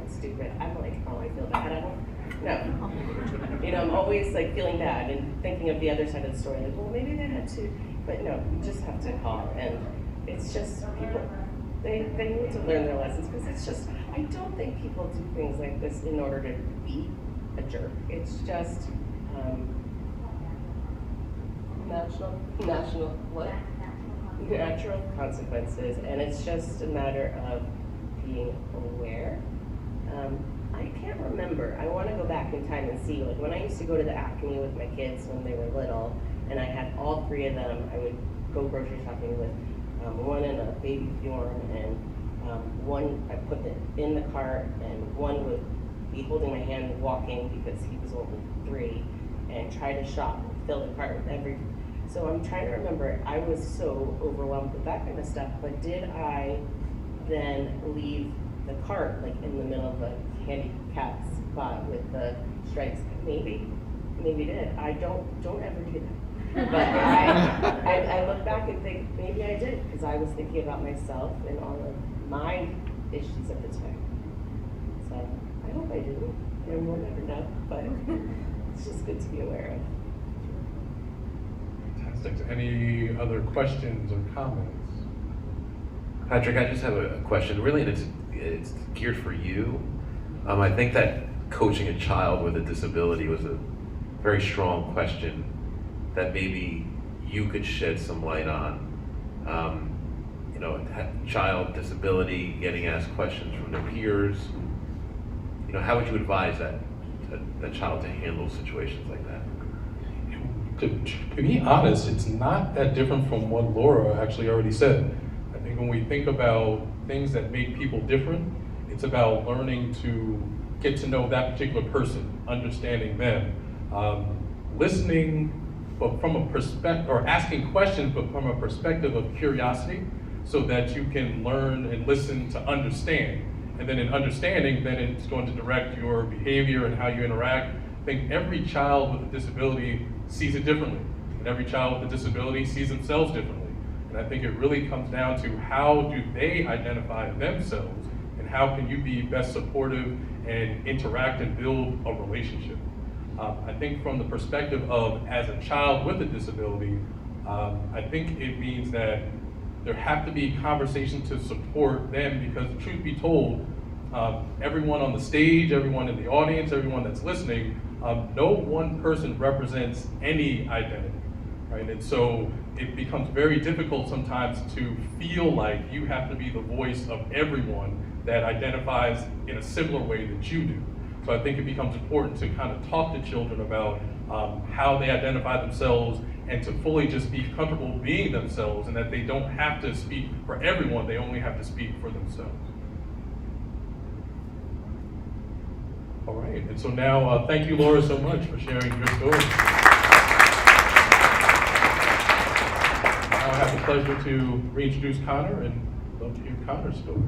stupid. I'm like, oh, I feel bad. I don't, no. You know, I'm always like feeling bad and thinking of the other side of the story. Like, well, maybe they had to, but no, you just have to call. And it's just people, they need to learn their lessons, because it's just, I don't think people do things like this in order to be a jerk. It's just natural consequences, and it's just a matter of being aware. I can't remember. I want to go back in time and see, like when I used to go to the Acme with my kids when they were little, and I had all 3 of them. I would go grocery shopping with one in a baby Bjorn, and one I put it in the car, and one would be holding my hand walking because he was only 3, and try to shop and fill the cart with every. So I'm trying to remember. I was so overwhelmed with that kind of stuff, but did I then leave the cart like in the middle of a handicap spot with the stripes? Maybe did. I don't ever do that. But I look back and think maybe I did, because I was thinking about myself and all of my issues at the time. So I hope I didn't, and we'll never know, but it's just good to be aware of. Fantastic. Any other questions or comments? Patrick, I just have a question. Really, it's geared for you. I think that coaching a child with a disability was a very strong question that maybe you could shed some light on. You know, child disability, getting asked questions from their peers. You know, how would you advise that child to handle situations like that? To be honest, it's not that different from what Laura actually already said. I think when we think about things that make people different, it's about learning to get to know that particular person, understanding them, listening, but from a perspective, or asking questions, but from a perspective of curiosity, so that you can learn and listen to understand. And then in understanding, then it's going to direct your behavior and how you interact. I think every child with a disability sees it differently, and every child with a disability sees themselves differently. And I think it really comes down to how do they identify themselves, and how can you be best supportive and interact and build a relationship. I think from the perspective of as a child with a disability, I think it means that there have to be conversations to support them, because truth be told, everyone on the stage, everyone in the audience, everyone that's listening, no one person represents any identity, right? And so it becomes very difficult sometimes to feel like you have to be the voice of everyone that identifies in a similar way that you do. So I think it becomes important to kind of talk to children about how they identify themselves, and to fully just be comfortable being themselves, and that they don't have to speak for everyone, they only have to speak for themselves. All right, and so now thank you, Laura, so much for sharing your story. Now I have the pleasure to reintroduce Connor, and love to hear Connor's story.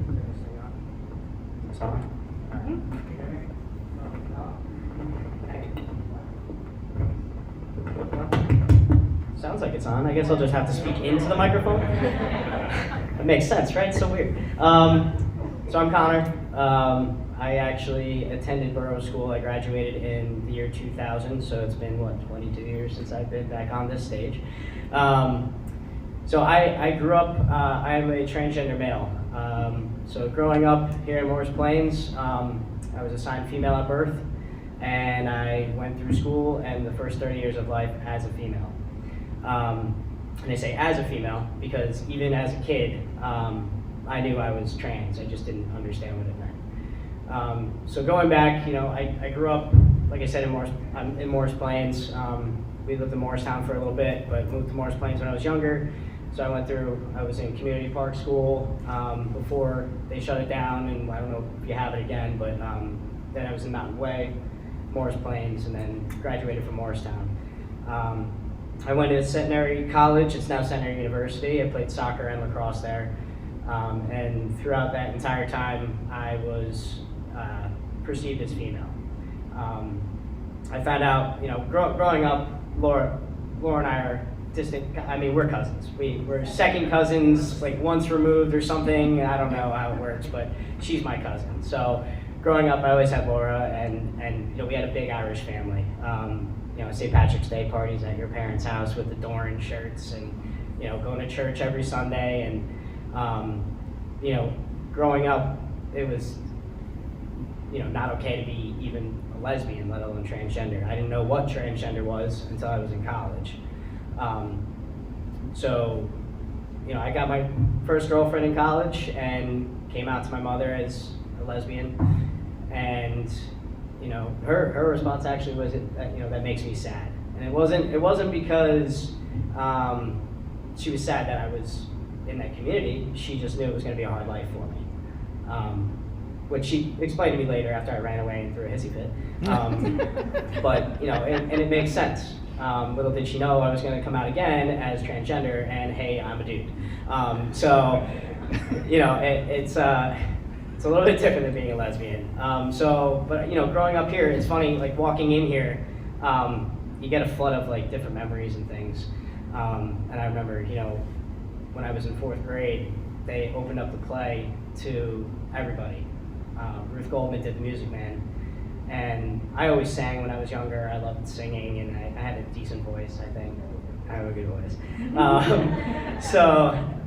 Sounds like it's on. I guess I'll just have to speak into the microphone. That makes sense, right? It's so weird. So I'm Connor. I actually attended Borough School. I graduated in the year 2000, so it's been, 22 years since I've been back on this stage. So I grew up, I'm a transgender male. So growing up here in Morris Plains, I was assigned female at birth, and I went through school and the first 30 years of life as a female. And I say as a female because even as a kid, I knew I was trans. I just didn't understand what it meant. So going back, I grew up, like I said, in Morris Plains. We lived in Morristown for a little bit, but moved to Morris Plains when I was younger. So I was in community park school before they shut it down, and I don't know if you have it again, but then I was in Mountain Way, Morris Plains, and then graduated from Morristown. I went to Centenary College, it's now Centenary University. I played soccer and lacrosse there. And throughout that entire time, I was perceived as female. I found out, growing up, Laura and I are distant, we're cousins. We're second cousins, like once removed or something. I don't know how it works, but she's my cousin. So growing up, I always had Laura, and we had a big Irish family. St. Patrick's Day parties at your parents' house with the Doran shirts, and going to church every Sunday, and growing up, it was not okay to be even a lesbian, let alone transgender. I didn't know what transgender was until I was in college. I got my first girlfriend in college and came out to my mother as a lesbian, and her response actually was that makes me sad. And it wasn't because she was sad that I was in that community. She just knew it was going to be a hard life for me, which she explained to me later after I ran away and threw a hissy fit. But and it makes sense. Little did she know I was going to come out again as transgender, and hey, I'm a dude. It's a little bit different than being a lesbian. But growing up here, it's funny, like walking in here, you get a flood of like different memories and things. And I remember, when I was in 4th grade, they opened up the play to everybody. Ruth Goldman did The Music Man. And I always sang when I was younger. I loved singing, and I had a decent voice, I think. I have a good voice.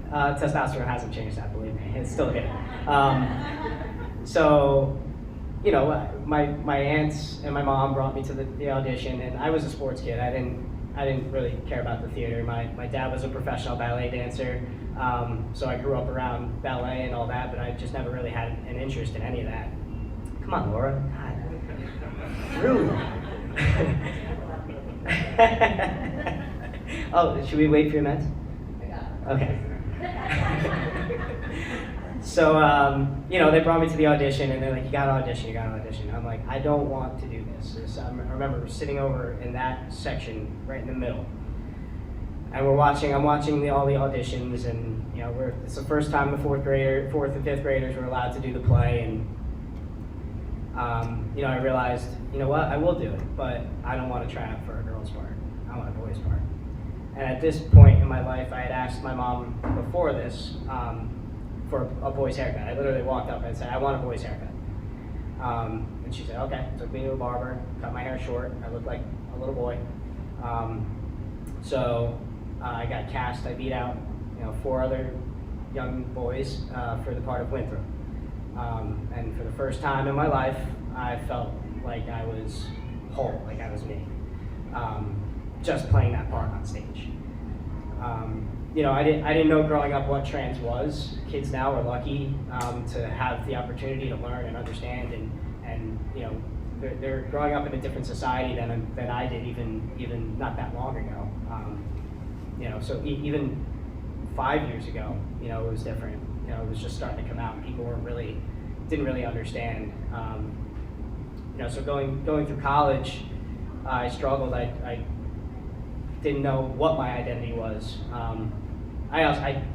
Testosterone hasn't changed that, believe me. It's still good. My aunts and my mom brought me to the audition, and I was a sports kid. I didn't really care about the theater. My dad was a professional ballet dancer, so I grew up around ballet and all that, but I just never really had an interest in any of that. Come on, Laura. God. Rude. Oh, should we wait for your meds? Okay. So, they brought me to the audition, and they're like, you gotta audition. I'm like, I don't want to do this. I remember sitting over in that section right in the middle. And I'm watching all the auditions, and it's the first time the 4th and 5th graders were allowed to do the play, and I realized, I will do it, but I don't want to try out for a girl's part. I want a boy's part. And at this point in my life, I had asked my mom before this for a boy's haircut. I literally walked up and said, I want a boy's haircut. And she said, okay. Took me to a barber, cut my hair short. I looked like a little boy. I got cast. I beat out 4 other young boys for the part of Winthrop. And for the first time in my life, I felt like I was whole, like I was me, just playing that part on stage. I didn't know growing up what trans was. Kids now are lucky to have the opportunity to learn and understand, and they're growing up in a different society than I did even not that long ago. So even 5 years ago, it was different. It was just starting to come out, and people didn't really understand. So going through college, I struggled. I didn't know what my identity was. I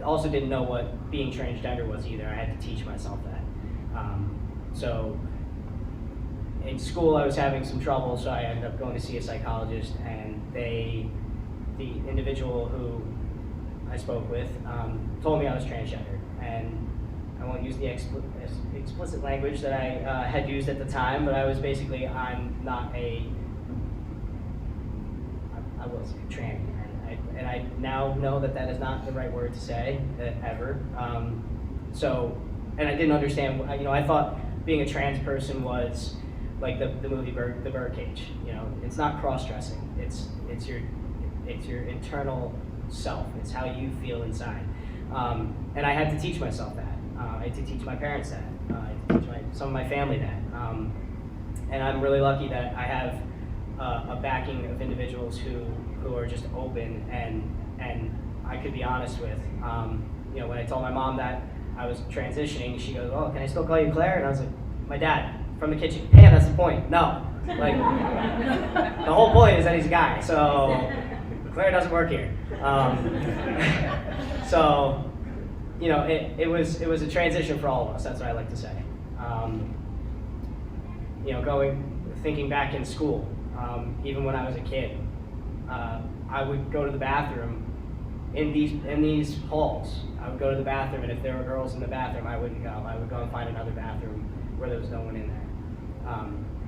also didn't know what being transgender was either. I had to teach myself that. So in school, I was having some trouble, so I ended up going to see a psychologist, and the individual who I spoke with told me I was transgender, and I won't use the explicit language that I had used at the time, but I was basically, I will say tranny. And I now know that that is not the right word to say, ever. And I didn't understand, I thought being a trans person was like the movie The Birdcage. It's not cross-dressing. It's your internal self. It's how you feel inside. And I had to teach myself that. I had to teach my parents that. I had to teach some of my family that. And I'm really lucky that I have a backing of individuals who are just open and I could be honest with. When I told my mom that I was transitioning, she goes, "Oh, can I still call you Claire?" And I was like, "My dad from the kitchen." Hey, that's the point. No, like the whole point is that he's a guy, so Claire doesn't work here. It was a transition for all of us. That's what I like to say. Thinking back in school, even when I was a kid, I would go to the bathroom in these halls. I would go to the bathroom, and if there were girls in the bathroom, I wouldn't go. I would go and find another bathroom where there was no one in there.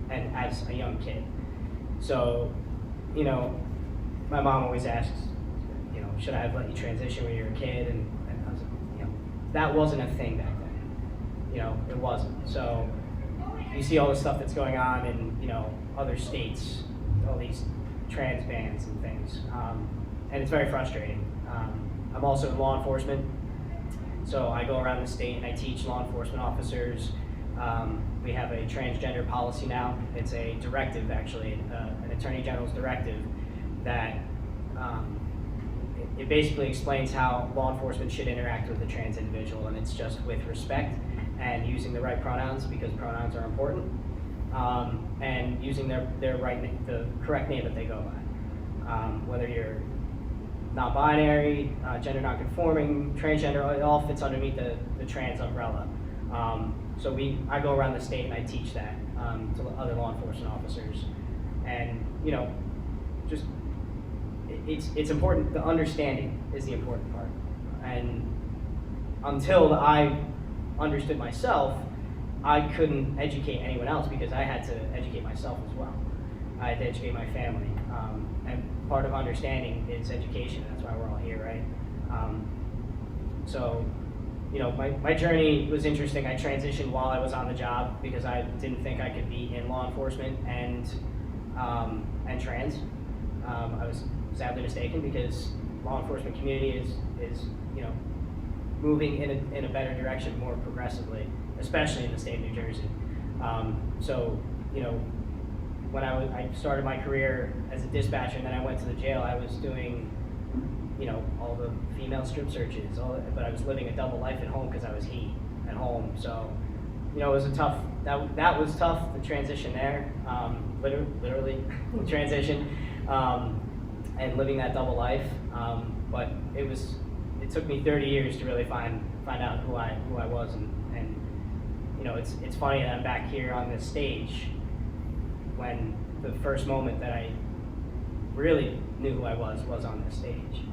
And as a young kid, so my mom always asks, should I have let you transition when you were a kid? And I was like, that wasn't a thing back then. It wasn't. So you see all the stuff that's going on in other states, all these trans bans and things, and it's very frustrating. I'm also in law enforcement, so I go around the state and I teach law enforcement officers. We have a transgender policy now. It's a directive, actually, an attorney general's directive that it basically explains how law enforcement should interact with a trans individual, and it's just with respect and using the right pronouns, because pronouns are important, and using their right name, the correct name that they go by. Whether you're non-binary, gender non-conforming, transgender, it all fits underneath the trans umbrella. I go around the state and I teach that to other law enforcement officers, and it's important. The understanding is the important part, and until I understood myself, I couldn't educate anyone else because I had to educate myself as well. I had to educate my family, and part of understanding is education. That's why we're all here, right? My journey was interesting. I transitioned while I was on the job because I didn't think I could be in law enforcement and trans. I was sadly mistaken because law enforcement community is moving in a better direction, more progressively, especially in the state of New Jersey. When I started my career as a dispatcher and then I went to the jail, I was doing all the female strip searches, but I was living a double life at home because I was at home. So, it was a tough, that was tough, the transition there, literally the transition, and living that double life. But it took me 30 years to really find out who I was, and it's funny that I'm back here on this stage when the first moment that I really knew who I was on this stage.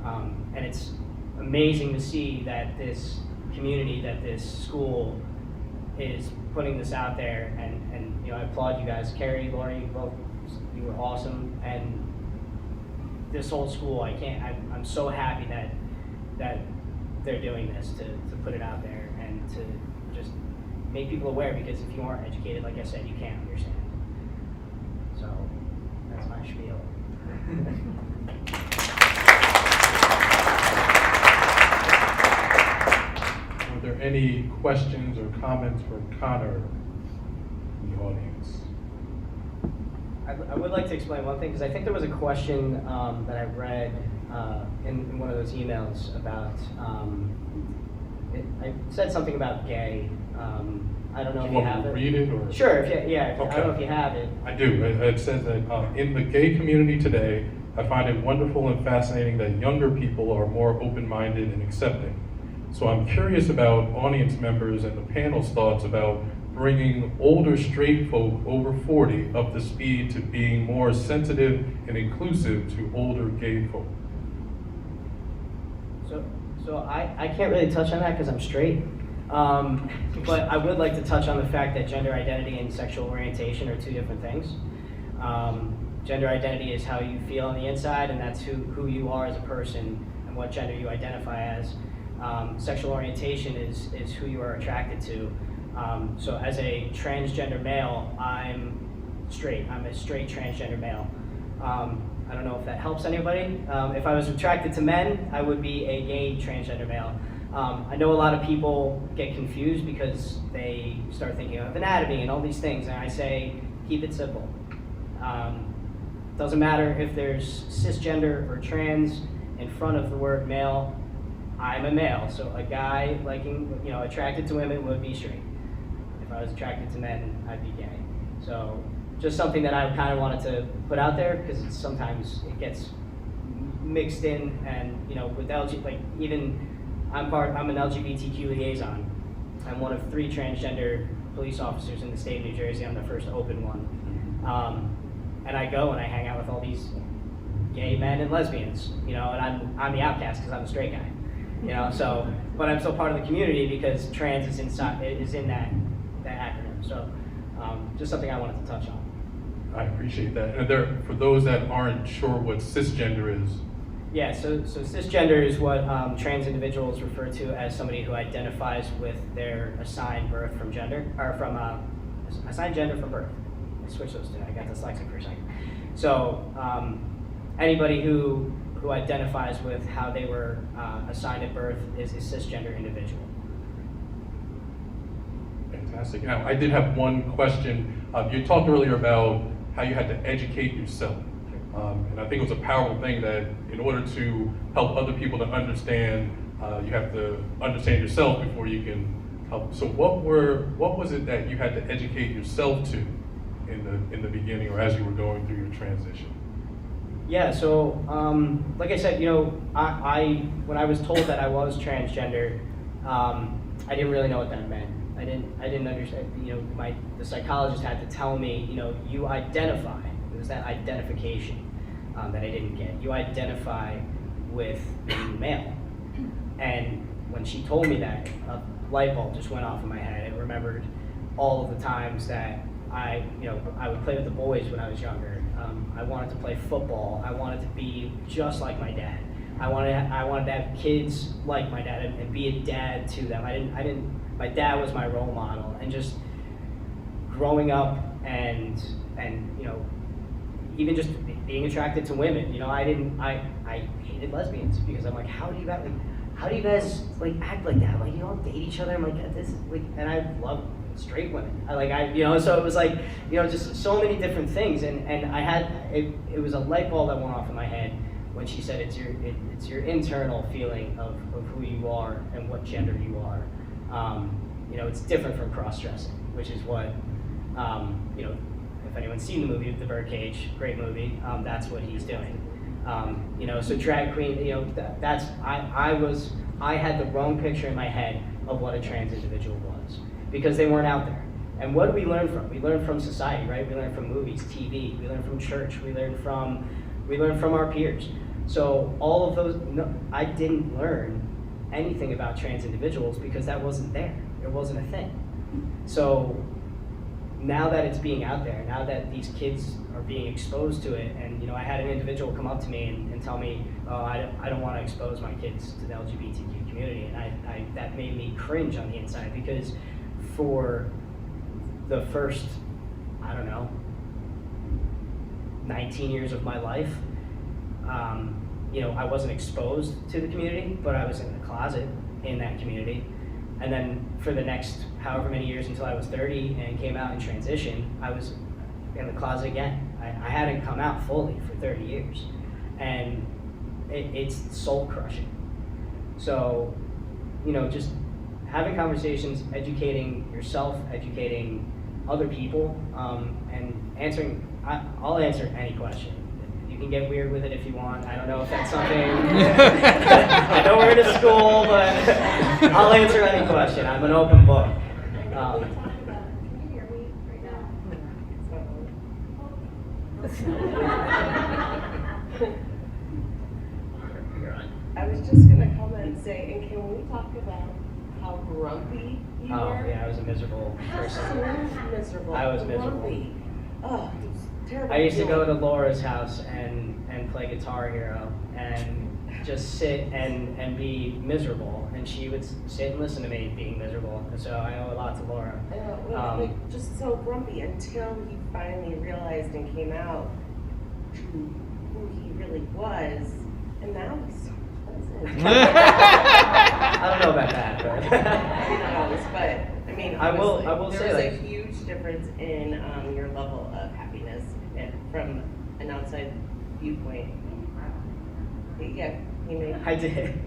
And it's amazing to see that this community, that this school is putting this out there, and I applaud you guys. Carrie, Lori, you were awesome, and this whole school, I'm so happy that they're doing this to put it out there and to just make people aware, because if you aren't educated, like I said, you can't understand. So that's my spiel. Are there any questions or comments for Connor in the audience? I would like to explain one thing, because I think there was a question that I read in one of those emails about, I said something about gay. I don't know if you have it. Read it, or? Sure, okay. I don't know if you have it. I do. It says that in the gay community today, I find it wonderful and fascinating that younger people are more open-minded and accepting. So I'm curious about audience members and the panel's thoughts about bringing older straight folk over 40 up to speed to being more sensitive and inclusive to older gay folk. So I can't really touch on that because I'm straight, but I would like to touch on the fact that gender identity and sexual orientation are two different things. Gender identity is how you feel on the inside, and that's who you are as a person and what gender you identify as. Sexual orientation is who you are attracted to. So as a transgender male, I'm straight. I'm a straight transgender male. I don't know if that helps anybody. If I was attracted to men, I would be a gay transgender male. I know a lot of people get confused because they start thinking of anatomy and all these things, and I say, keep it simple. Doesn't matter if there's cisgender or trans in front of the word male, I'm a male. So a guy attracted to women would be straight. If I was attracted to men, I'd be gay. So just something that I kind of wanted to put out there because sometimes it gets mixed in, and with I'm an LGBTQ liaison. I'm one of 3 transgender police officers in the state of New Jersey. I'm the first open one. And I go and I hang out with all these gay men and lesbians, and I'm the outcast because I'm a straight guy, so, but I'm still part of the community because trans is in that acronym. So just something I wanted to touch on. I appreciate that. And for those that aren't sure what cisgender is. Yeah, so cisgender is what trans individuals refer to as somebody who identifies with their assigned birth from gender, or from assigned gender from birth. I switched those two. I got dyslexic for a second. So anybody who identifies with how they were assigned at birth is a cisgender individual. Fantastic. Now, I did have one question. You talked earlier about how you had to educate yourself. And I think it was a powerful thing that in order to help other people to understand, you have to understand yourself before you can help. So what was it that you had to educate yourself to in the beginning, or as you were going through your transition? Yeah, so like I said, I when I was told that I was transgender, I didn't really know what that meant. I didn't understand. The psychologist had to tell me, you identify. It was that identification that I didn't get. You identify with being male, and when she told me that, a light bulb just went off in my head. I remembered all of the times that I would play with the boys when I was younger. I wanted to play football. I wanted to be just like my dad. I wanted to have kids like my dad and be a dad to them. My dad was my role model, and just growing up and even just being attracted to women. I hated lesbians because I'm like, how do you guys act like that? Like, you don't date each other. I'm like, this is like, and I love straight women. So it was like, just so many different things, and I had it was a light bulb that went off in my head when she said it's your internal feeling of who you are and what gender you are. It's different from cross-dressing, which is what if anyone's seen the movie The Birdcage, great movie, that's what he's doing. So drag queen, that's I had the wrong picture in my head of what a trans individual was because they weren't out there. And what do we learn from? We learn from society, right? We learn from movies, TV. We learn from church. We learn from our peers. So all of those, I didn't learn anything about trans individuals because that wasn't there. It wasn't a thing. So now that it's being out there, now that these kids are being exposed to it, and I had an individual come up to me and tell me, oh, I don't want to expose my kids to the LGBTQ community, and that made me cringe on the inside because for the first, 19 years of my life, I wasn't exposed to the community, but I was in the closet in that community. And then for the next however many years until I was 30 and came out and transitioned, I was in the closet again. I hadn't come out fully for 30 years. And it's soul crushing. So, just having conversations, educating yourself, educating other people, and answering, I'll answer any question. You can get weird with it if you want. I don't know if that's something. I know we're in a school, but I'll answer any question. I'm an open book. I was just going to comment and say, and can we talk about how grumpy you were? Oh, yeah, I was a miserable person. So miserable. I was miserable. Grumpy. Oh, Terrible I used to go to feeling. Laura's house and play Guitar Hero and just sit and be miserable. And she would sit and listen to me being miserable. And so I owe a lot to Laura. Like, just so grumpy until he finally realized and came out to who he really was, and now he's so pleasant. I don't know about that, but Not always, but I mean, I will honestly, say, there was like- a huge difference in your level of happiness and from an outside viewpoint. Yeah, you may. I did.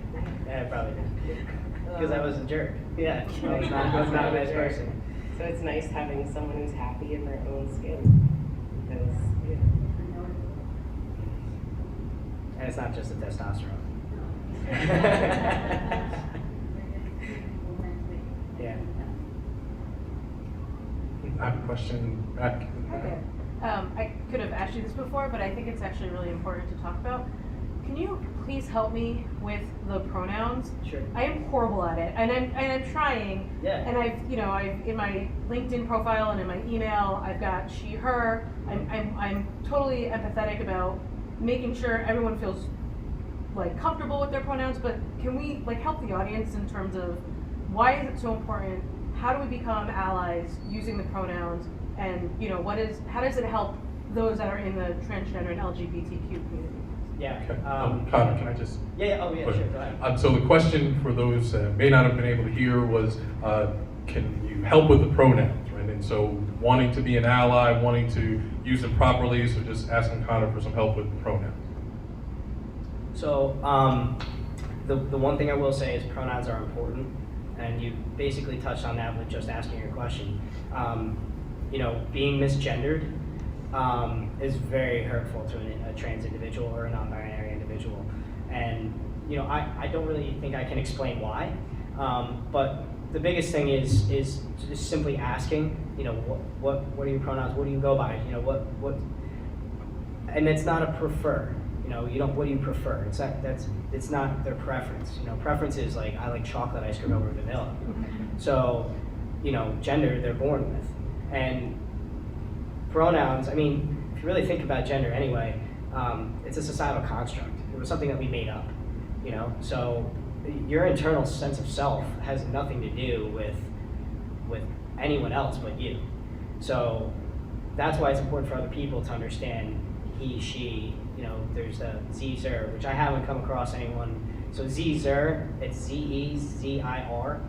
Yeah, I probably did. Because I was a jerk. Yeah, I was not a nice person. So it's nice having someone who's happy in their own skin. Because, And it's not just the testosterone. Yeah. I have a question back. Okay. I could have asked you this before, but I think it's actually really important to talk about. Can you please help me with the pronouns? Sure. I am horrible at it, and I'm Trying. Yeah. And I've in my LinkedIn profile and in my email, I've got she, her. I'm totally empathetic about making sure everyone feels like comfortable with their pronouns. But can we like help the audience in terms of why is it so important? How do we become allies using the pronouns? And how does it help those that are in the transgender and LGBTQ community? Yeah. Okay. Connor, can I just? Yeah. Oh, yeah. Sure. Go ahead. So the question for those that may not have been able to hear was, can you help with the pronouns, right? And so wanting to be an ally, wanting to use them properly, so just asking Connor for some help with the pronouns. So the one thing I will say is pronouns are important, and you basically touched on that with just asking your question. Being misgendered is very hurtful to a trans individual or a non-binary individual, and I don't really think I can explain why, but the biggest thing is just simply asking, what are your pronouns? What do you go by? What, and it's not a prefer. What do you prefer? It's not their preference. Preference is like, I like chocolate ice cream over vanilla. So, gender they're born with. And pronouns, I mean, if you really think about gender anyway, it's a societal construct. It was something that we made up, So your internal sense of self has nothing to do with anyone else but you. So that's why it's important for other people to understand he, she, there's a Z-Zer, which I haven't come across anyone. So Z-Zer, it's Z-E-Z-I-R.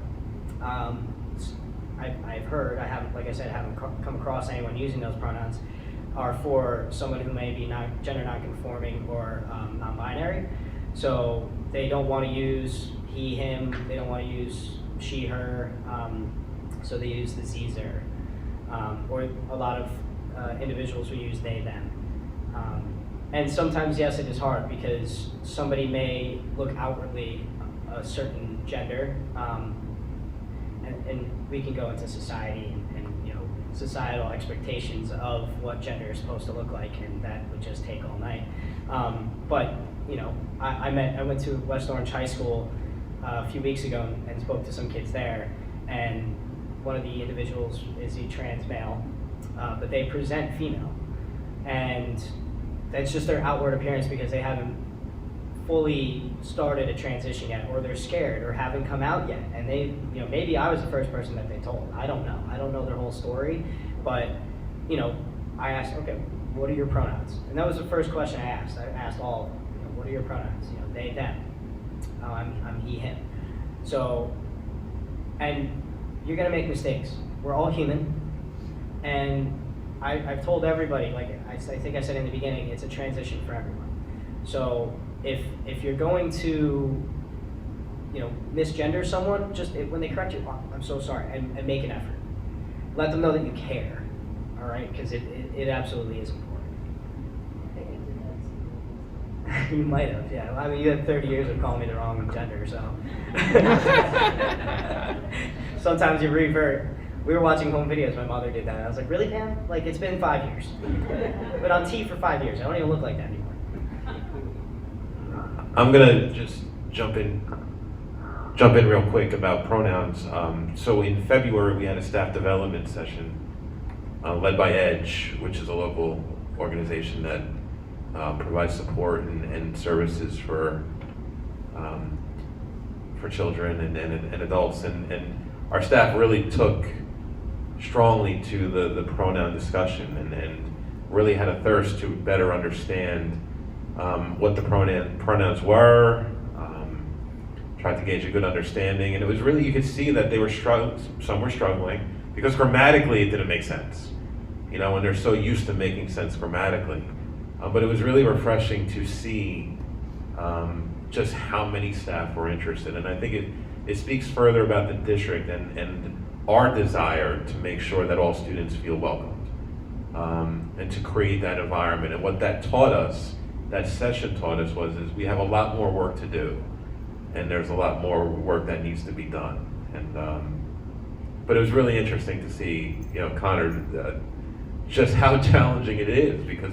I've heard, I haven't come across anyone using those pronouns, are for someone who may be gender non-conforming or non-binary. So they don't want to use he, him, they don't want to use she, her, so they use the Z-Zer. Or a lot of individuals will use they, them. And sometimes, yes, it is hard because somebody may look outwardly a certain gender, and we can go into society and societal expectations of what gender is supposed to look like, and that would just take all night. But I went to West Orange High School a few weeks ago and spoke to some kids there, and one of the individuals is a trans male, but they present female, and that's just their outward appearance because they haven't fully started a transition yet, or they're scared, or haven't come out yet. And they, maybe I was the first person that they told. I don't know. I don't know their whole story, but I asked, okay, what are your pronouns? And that was the first question I asked. I asked all of them, what are your pronouns? They, them. I'm he, him. So, and you're gonna make mistakes. We're all human, and I've told everybody, like I think I said in the beginning, it's a transition for everyone. So if you're going to, misgender someone, just when they correct you, oh, I'm so sorry, and make an effort. Let them know that you care, all right? Because it absolutely is important. You might have, yeah. I mean, you had 30 years of calling me the wrong gender, so. Sometimes you revert. We were watching home videos, my mother did that. I was like, really, Pam? Like, it's been 5 years. Been on T for 5 years. I don't even look like that anymore. I'm gonna just jump in real quick about pronouns. So in February, we had a staff development session led by Edge, which is a local organization that provides support and services for children and adults, and our staff really took strongly to the pronoun discussion and really had a thirst to better understand what the pronouns were, tried to gauge a good understanding, and it was really, you could see that they were some were struggling because grammatically it didn't make sense, and they're so used to making sense grammatically. But it was really refreshing to see just how many staff were interested, and I think it speaks further about the district and our desire to make sure that all students feel welcomed, and to create that environment. And what that taught us, that session taught us, is we have a lot more work to do, and there's a lot more work that needs to be done. And but it was really interesting to see, Connor, just how challenging it is, because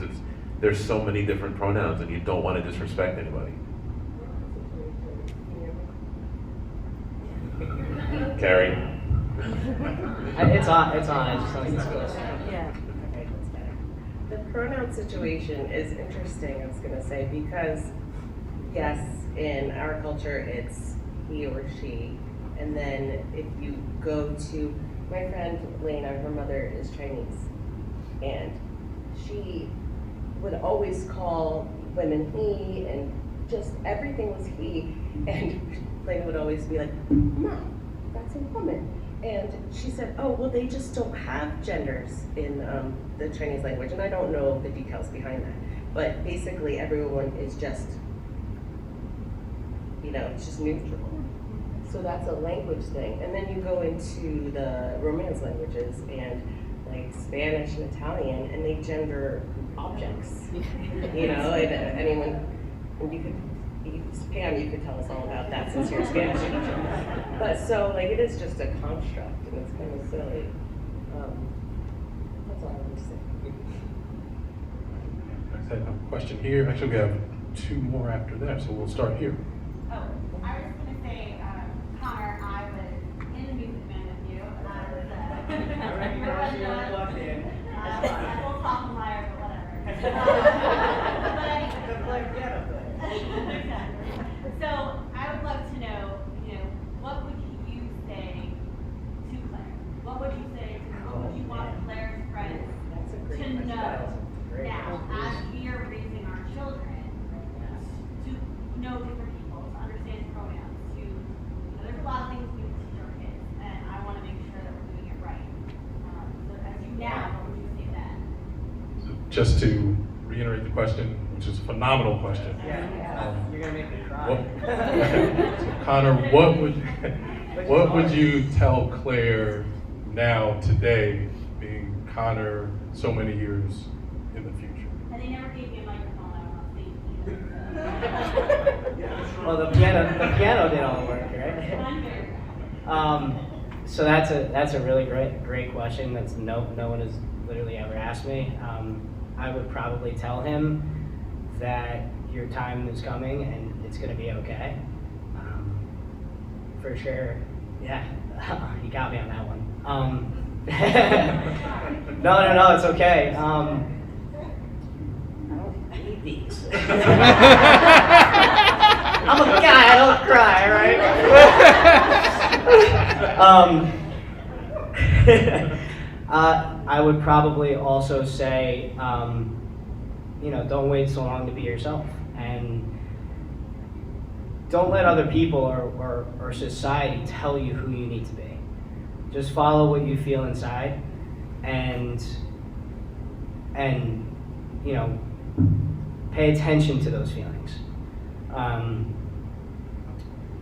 there's so many different pronouns, and you don't want to disrespect anybody. Carrie? It's on, I just don't think it's close. Yeah. Okay, that's better. The pronoun situation is interesting, I was gonna say, because yes, in our culture, it's he or she. And then if you go to, my friend Lena, her mother is Chinese, and she would always call women he, and just everything was he. And Lena would always be like, Mom, that's a woman. And she said, oh, well, they just don't have genders in the Chinese language. And I don't know the details behind that. But basically, everyone is just, it's just neutral. So that's a language thing. And then you go into the Romance languages, and like Spanish and Italian, and they gender objects. And anyone, and you could, Pam, you could tell us all about that since you're Spanish teacher. But so, it is just a construct, and it's kind of silly. That's all I want to say. I had a question here. Actually, we have two more after that, so we'll start here. Oh, I was going to say, Connor, I was in the music band with you. I will talk a liar, but whatever. So I would love to know, what would you say to Claire? What would you say to her? What would you want Claire's friends to know now, as we are raising our children, to know different people, to understand pronouns, there's a lot of things we need to teach our kids, and I want to make sure that we're doing it right. So as you now, what would you say then? So just to reiterate the question, which is a phenomenal question. You're gonna make me cry. So Connor, what would you tell Claire now, today, being Connor so many years in the future? And they never gave me a microphone, I was on stage either. Well, the piano did all the work, right? So that's a really great question. That's no one has literally ever asked me. I would probably tell him that your time is coming and it's gonna be okay. For sure, yeah, you got me on that one. No, it's okay. I don't need these. I'm a guy, I don't cry, right? I would probably also say, don't wait so long to be yourself, and don't let other people or society tell you who you need to be. Just follow what you feel inside, and pay attention to those feelings.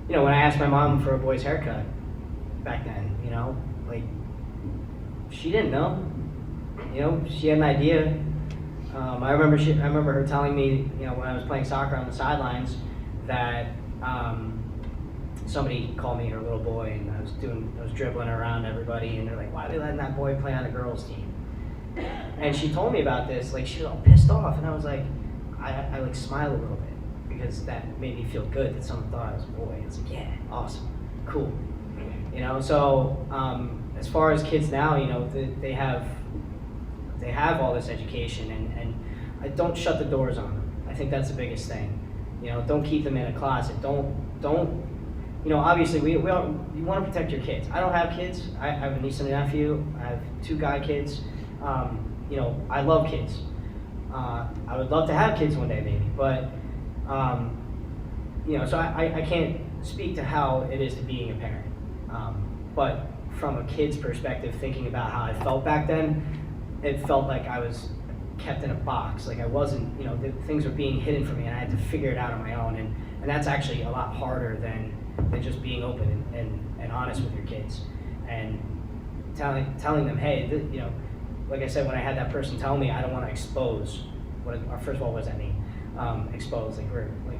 When I asked my mom for a boy's haircut back then, she didn't know. She had an idea. I remember her telling me, when I was playing soccer on the sidelines, that somebody called me her little boy, and I was dribbling around everybody, and they're like, "Why are they letting that boy play on the girls' team?" And she told me about this, she was all pissed off, and I was like, I smiled a little bit, because that made me feel good that someone thought I was a boy. It's like, yeah, awesome, cool. So as far as kids now, they have all this education, and I don't shut the doors on them. I think that's the biggest thing. You know, don't keep them in a closet. Don't. You know, obviously you want to protect your kids. I don't have kids. I have a niece and a nephew. I have 2 guy kids. You know, I love kids. I would love to have kids one day maybe, but you know, so I can't speak to how it is to being a parent. But from a kid's perspective, thinking about how I felt back then, it felt like I was kept in a box. Like I wasn't, you know, things were being hidden from me and I had to figure it out on my own. And that's actually a lot harder than just being open and honest with your kids. And telling them, hey, you know, like I said, when I had that person tell me I don't want to expose, first of all, what does that mean? Expose, like we're like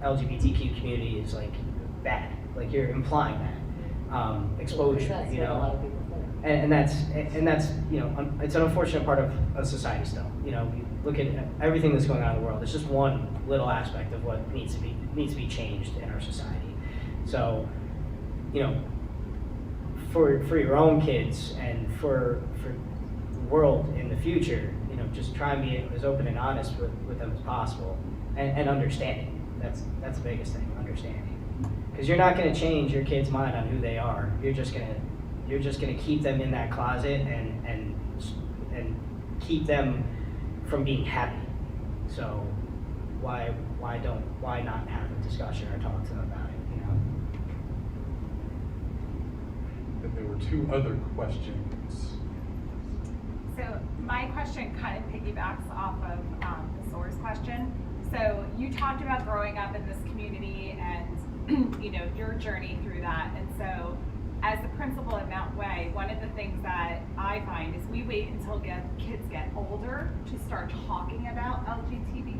LGBTQ community is like bad, like you're implying that exposure, you know, and that's you know, it's an unfortunate part of society still. You know, we look at everything that's going on in the world. It's just one little aspect of what needs to be changed in our society. So, you know, for your own kids and for the world in the future, you know, just try and be as open and honest with them as possible, and understanding. That's the biggest thing, understanding. Because you're not going to change your kid's mind on who they are. You're just gonna keep them in that closet and keep them from being happy. So why not have a discussion or talk to them about it? You know. Then there were 2 other questions. So my question kind of piggybacks off of the SOAR's question. So you talked about growing up in this community and you know, your journey through that. And so as the principal at Mount Way, one of the things that I find is we wait until kids get older to start talking about LGBTQ,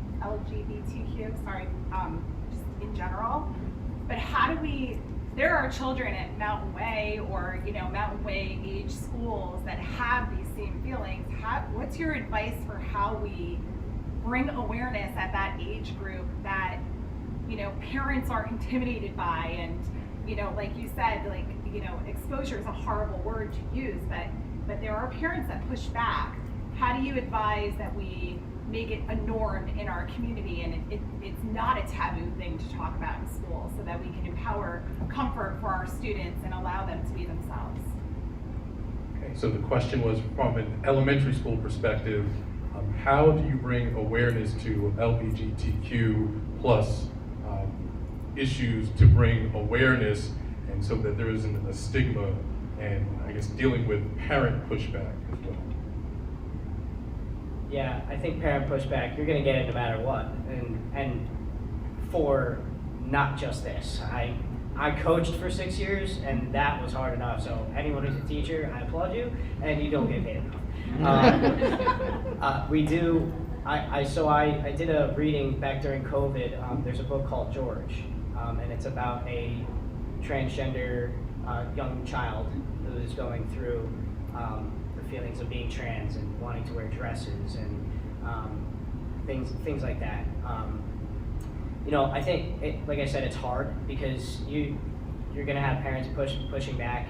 just in general. But how do we, there are children at Mountain Way or, you know, Mountain Way age schools that have these same feelings. What's your advice for how we bring awareness at that age group that, you know, parents are intimidated by? And, you know, like you said, like, you know, exposure is a horrible word to use, but there are parents that push back. How do you advise that we make it a norm in our community and it's not a taboo thing to talk about in school, so that we can empower comfort for our students and allow them to be themselves? Okay, so the question was from an elementary school perspective, how do you bring awareness to LGBTQ plus issues, to bring awareness and so that there isn't a stigma, and I guess dealing with parent pushback as well? Yeah, I think parent pushback, you're going to get it no matter what. And for not just this. I coached for 6 years, and that was hard enough. So anyone who's a teacher, I applaud you, and you don't get paid enough. We do, I did a reading back during COVID. There's a book called George, and it's about a transgender young child who is going through the feelings of being trans and wanting to wear dresses and things like that. You know, I think, like I said, it's hard because you're gonna have parents pushing back.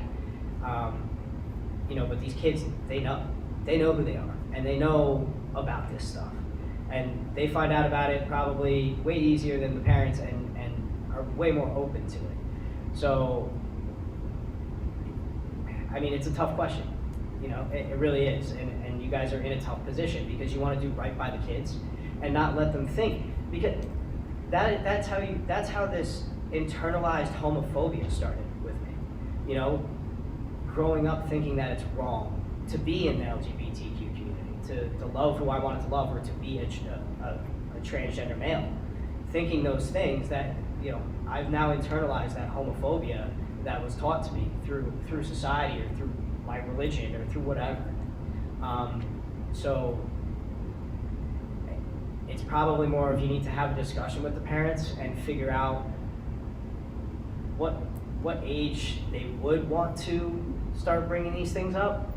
You know, but these kids, they know who they are, and they know about this stuff, and they find out about it probably way easier than the parents, and are way more open to it. So, I mean, it's a tough question. You know, it really is, and you guys are in a tough position because you want to do right by the kids and not let them think, because that's how this internalized homophobia started with me. You know, growing up thinking that it's wrong to be in the LGBTQ community, to love who I wanted to love, or to be a transgender male, thinking those things that, you know, I've now internalized that homophobia that was taught to me through society or through my religion or through whatever. So it's probably more of you need to have a discussion with the parents and figure out what age they would want to start bringing these things up.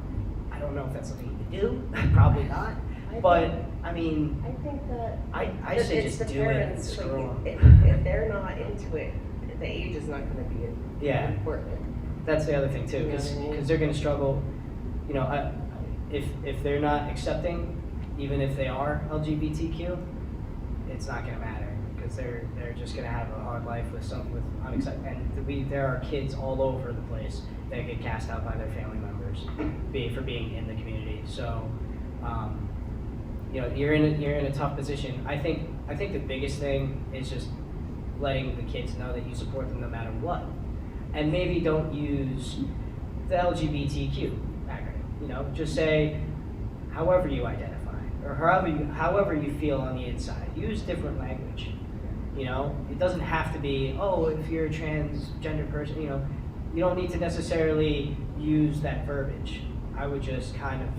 I don't know if that's something you can do, probably not. But I mean, I think that I say it's just the do it and parents, screw like, them. if they're not into it, the age is not going to be Yeah. important. That's the other thing too, You know because what I mean? they're going to struggle. You know, if they're not accepting even if they are LGBTQ, it's not gonna matter because they're just gonna have a hard life with unacceptable. And there are kids all over the place that get cast out by their family members for being in the community. So, you know, you're in a tough position. I think the biggest thing is just letting the kids know that you support them no matter what, and maybe don't use the LGBTQ acronym. You know, just say however you identify or however you feel on the inside. Use different language. You know, it doesn't have to be, oh, if you're a transgender person, you know, you don't need to necessarily use that verbiage. I would just kind of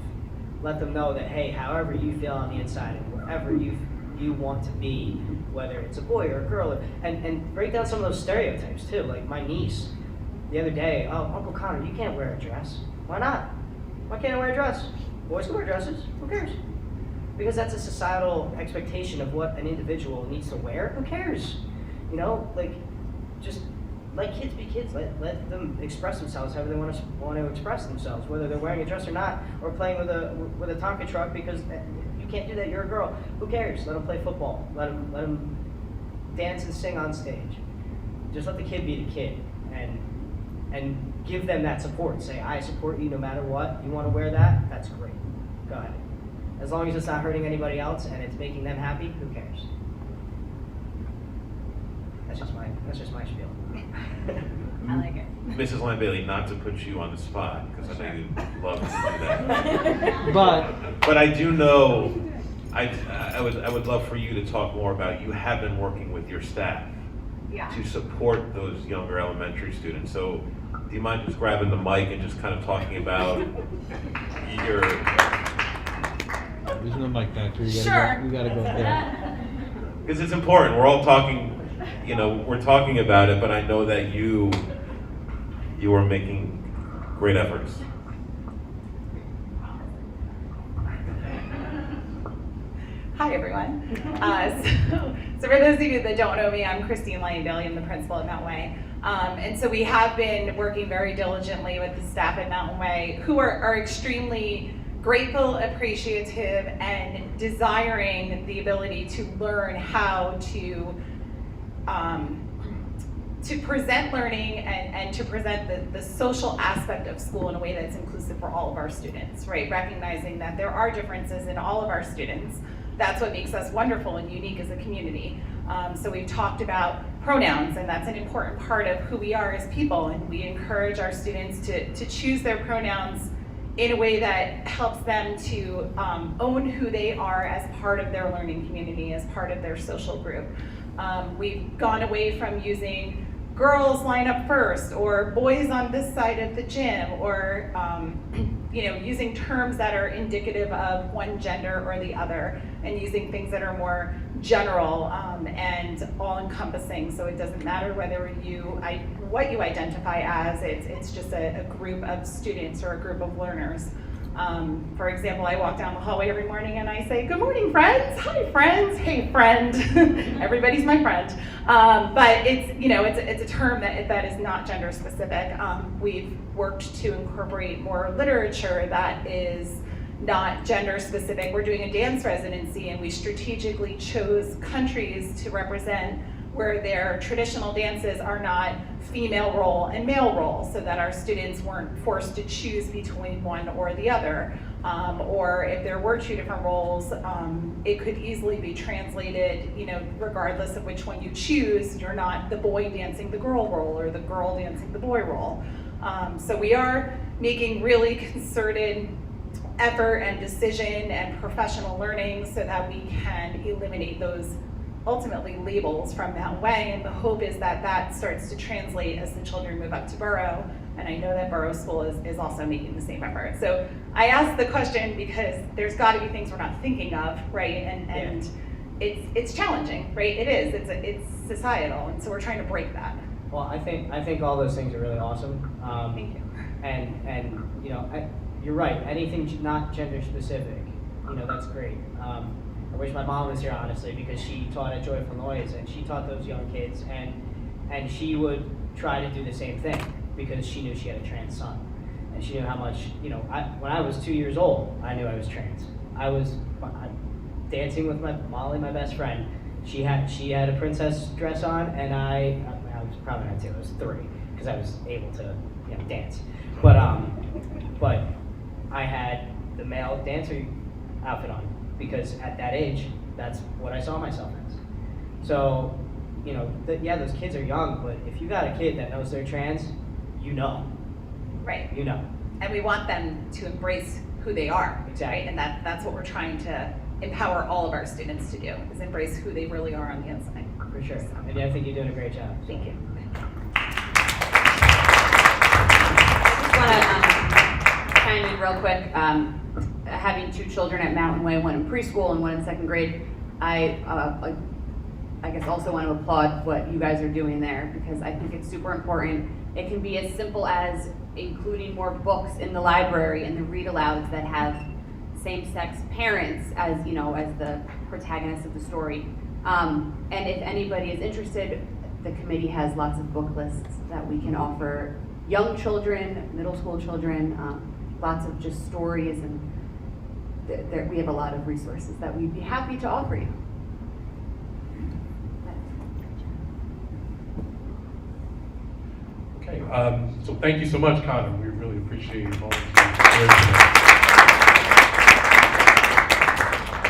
let them know that, hey, however you feel on the inside and wherever you want to be, whether it's a boy or a girl, and break down some of those stereotypes too. Like my niece, the other day, oh, Uncle Connor, you can't wear a dress. Why not? Why can't I wear a dress? Boys can wear dresses, who cares? Because that's a societal expectation of what an individual needs to wear, who cares? You know, like, just let kids be kids, let them express themselves however they want to express themselves, whether they're wearing a dress or not, or playing with a Tonka truck because you can't do that, you're a girl, who cares? Let them play football, let them dance and sing on stage. Just let the kid be the kid, and give them that support. Say, I support you no matter what. You want to wear that? That's great. Go ahead. As long as it's not hurting anybody else and it's making them happy, who cares? That's just my spiel. I like it. Mrs. Langelli, not to put you on the spot, because I know you'd love to do that. But I do know, I would love for you to talk more about, you have been working with your staff Yeah. to support those younger elementary students. So do you mind just grabbing the mic and just kind of talking about your... there's no mic back here. Sure. We gotta go there. Because it's important, we're all talking, you know, we're talking about it, but I know that you are making great efforts. Hi, everyone. So for those of you that don't know me, I'm Christine Langelli. I'm the principal at Mountain Way. And so we have been working very diligently with the staff at Mountain Way, who are extremely grateful, appreciative, and desiring the ability to learn how to present learning and to present the social aspect of school in a way that's inclusive for all of our students, right? Recognizing that there are differences in all of our students. That's what makes us wonderful and unique as a community. So we've talked about pronouns, and that's an important part of who we are as people, and we encourage our students to choose their pronouns in a way that helps them to own who they are as part of their learning community, as part of their social group. We've gone away from using girls line up first, or boys on this side of the gym, or using terms that are indicative of one gender or the other, and using things that are more general and all-encompassing. So it doesn't matter whether what you identify as. It's just a group of students or a group of learners. For example, I walk down the hallway every morning and I say, "Good morning, friends. Hi, friends. Hey, friend." Everybody's my friend. But it's a term that is not gender specific. We've worked to incorporate more literature that is not gender specific. We're doing a dance residency, and we strategically chose countries to represent where their traditional dances are not female role and male role, so that our students weren't forced to choose between one or the other. Or if there were two different roles, it could easily be translated, regardless of which one you choose, you're not the boy dancing the girl role or the girl dancing the boy role. So we are making really concerted effort and decision and professional learning so that we can eliminate those ultimately labels from that way, and the hope is that that starts to translate as the children move up to Borough, and I know that Borough School is also making the same effort. So I asked the question because there's got to be things we're not thinking of, right? And it's challenging, right? It is. It's societal, and so we're trying to break that. Well, I think all those things are really awesome. Thank you. And you're right. Anything not gender specific, that's great. I wish my mom was here, honestly, because she taught at Joyful Noise, and she taught those young kids, and she would try to do the same thing because she knew she had a trans son, and she knew how much, when I was 2 years old, I knew I was trans. I was dancing with Molly, my best friend. She had a princess dress on, and I was probably not 2, I was 3, because I was able to dance. But I had the male dancer outfit on, because at that age, that's what I saw myself as. So, those kids are young, but if you got a kid that knows they're trans, you know. Right. You know. And we want them to embrace who they are. Exactly. Right? And that's what we're trying to empower all of our students to do, is embrace who they really are on the inside. For sure. So, And I think you're doing a great job. thank you. I just want to chime in real quick. Having 2 children at Mountain Way, one in preschool and one in 2nd grade, I guess also want to applaud what you guys are doing there, because I think it's super important. It can be as simple as including more books in the library and the read-alouds that have same-sex parents as the protagonists of the story. And if anybody is interested, the committee has lots of book lists that we can offer young children, middle school children, lots of just stories, and we have a lot of resources that we'd be happy to offer you. Okay, so thank you so much, Connor. We really appreciate all of you.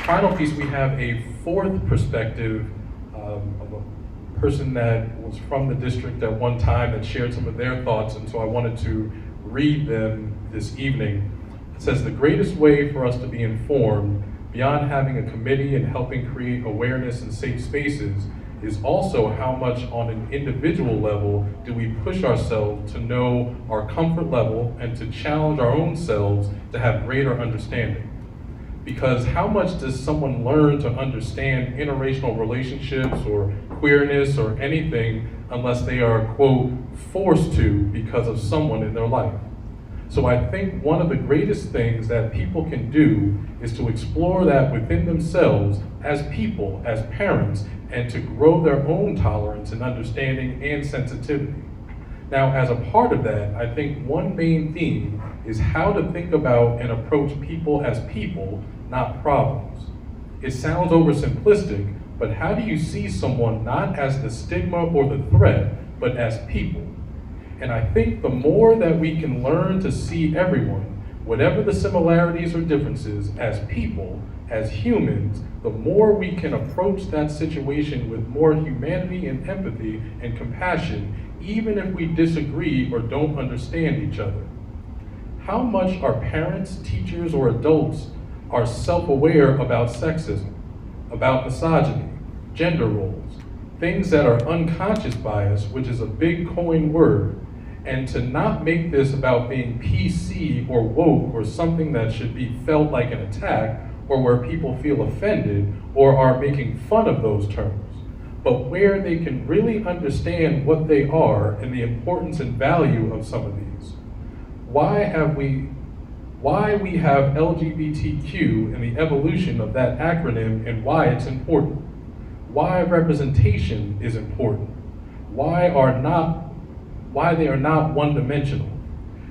Final piece, we have a 4th perspective of a person that was from the district at one time that shared some of their thoughts, and so I wanted to read them this evening. It says, the greatest way for us to be informed, beyond having a committee and helping create awareness and safe spaces, is also how much on an individual level do we push ourselves to know our comfort level and to challenge our own selves to have greater understanding. Because how much does someone learn to understand interracial relationships or queerness or anything unless they are, quote, forced to because of someone in their life? So I think one of the greatest things that people can do is to explore that within themselves as people, as parents, and to grow their own tolerance and understanding and sensitivity. Now, as a part of that, I think one main theme is how to think about and approach people as people, not problems. It sounds oversimplistic, but how do you see someone not as the stigma or the threat, but as people? And I think the more that we can learn to see everyone, whatever the similarities or differences, as people, as humans, the more we can approach that situation with more humanity and empathy and compassion, even if we disagree or don't understand each other. How much our parents, teachers, or adults are self-aware about sexism, about misogyny, gender roles, things that are unconscious bias, which is a big coined word, and to not make this about being PC or woke or something that should be felt like an attack or where people feel offended or are making fun of those terms, but where they can really understand what they are and the importance and value of some of these. Why we have LGBTQ and the evolution of that acronym and why it's important. Why representation is important. Why they are not one-dimensional.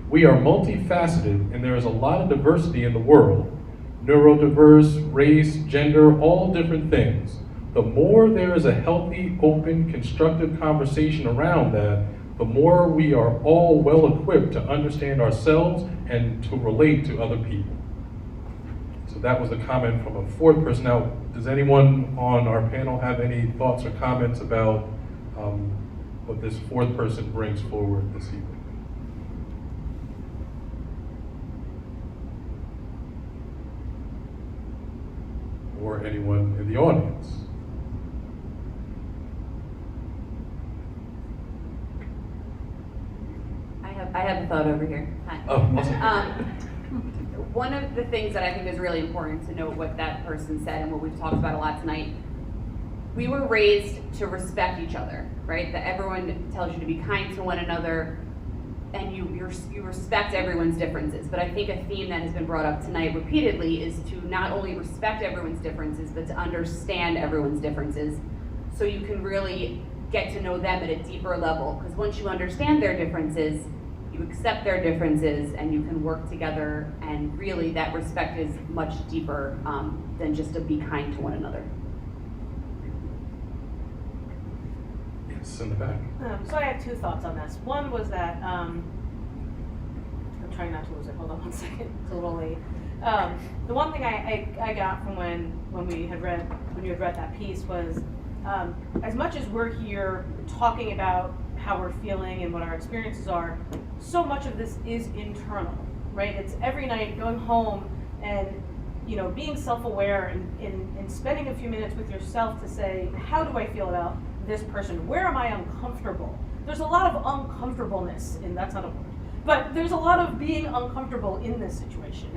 We are multifaceted and there is a lot of diversity in the world. Neurodiverse, race, gender, all different things. The more there is a healthy, open, constructive conversation around that, the more we are all well equipped to understand ourselves and to relate to other people. So that was a comment from a 4th person. Now, does anyone on our panel have any thoughts or comments about what this 4th person brings forward this evening? Or anyone in the audience? I have a thought over here. Hi. Oh, awesome. One of the things that I think is really important to note what that person said and what we've talked about a lot tonight, we were raised to respect each other, right? That everyone tells you to be kind to one another and you respect everyone's differences. But I think a theme that has been brought up tonight repeatedly is to not only respect everyone's differences, but to understand everyone's differences so you can really get to know them at a deeper level. Because once you understand their differences, you accept their differences and you can work together, and really that respect is much deeper than just to be kind to one another. Yes, in the back. So I had two thoughts on this. One was that, I'm trying not to lose it, hold on one second, it's a little late. The one thing I got from when you had read that piece was, as much as we're here talking about how we're feeling and what our experiences are, so much of this is internal, right? It's every night going home and, you know, being self-aware and spending a few minutes with yourself to say, how do I feel about this person? Where am I uncomfortable? There's a lot of uncomfortableness, and that's not a word, but there's a lot of being uncomfortable in this situation.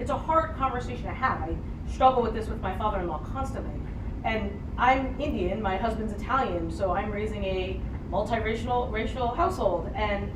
It's a hard conversation to have. I struggle with this with my father-in-law constantly. And I'm Indian, my husband's Italian, so I'm raising a multiracial household. And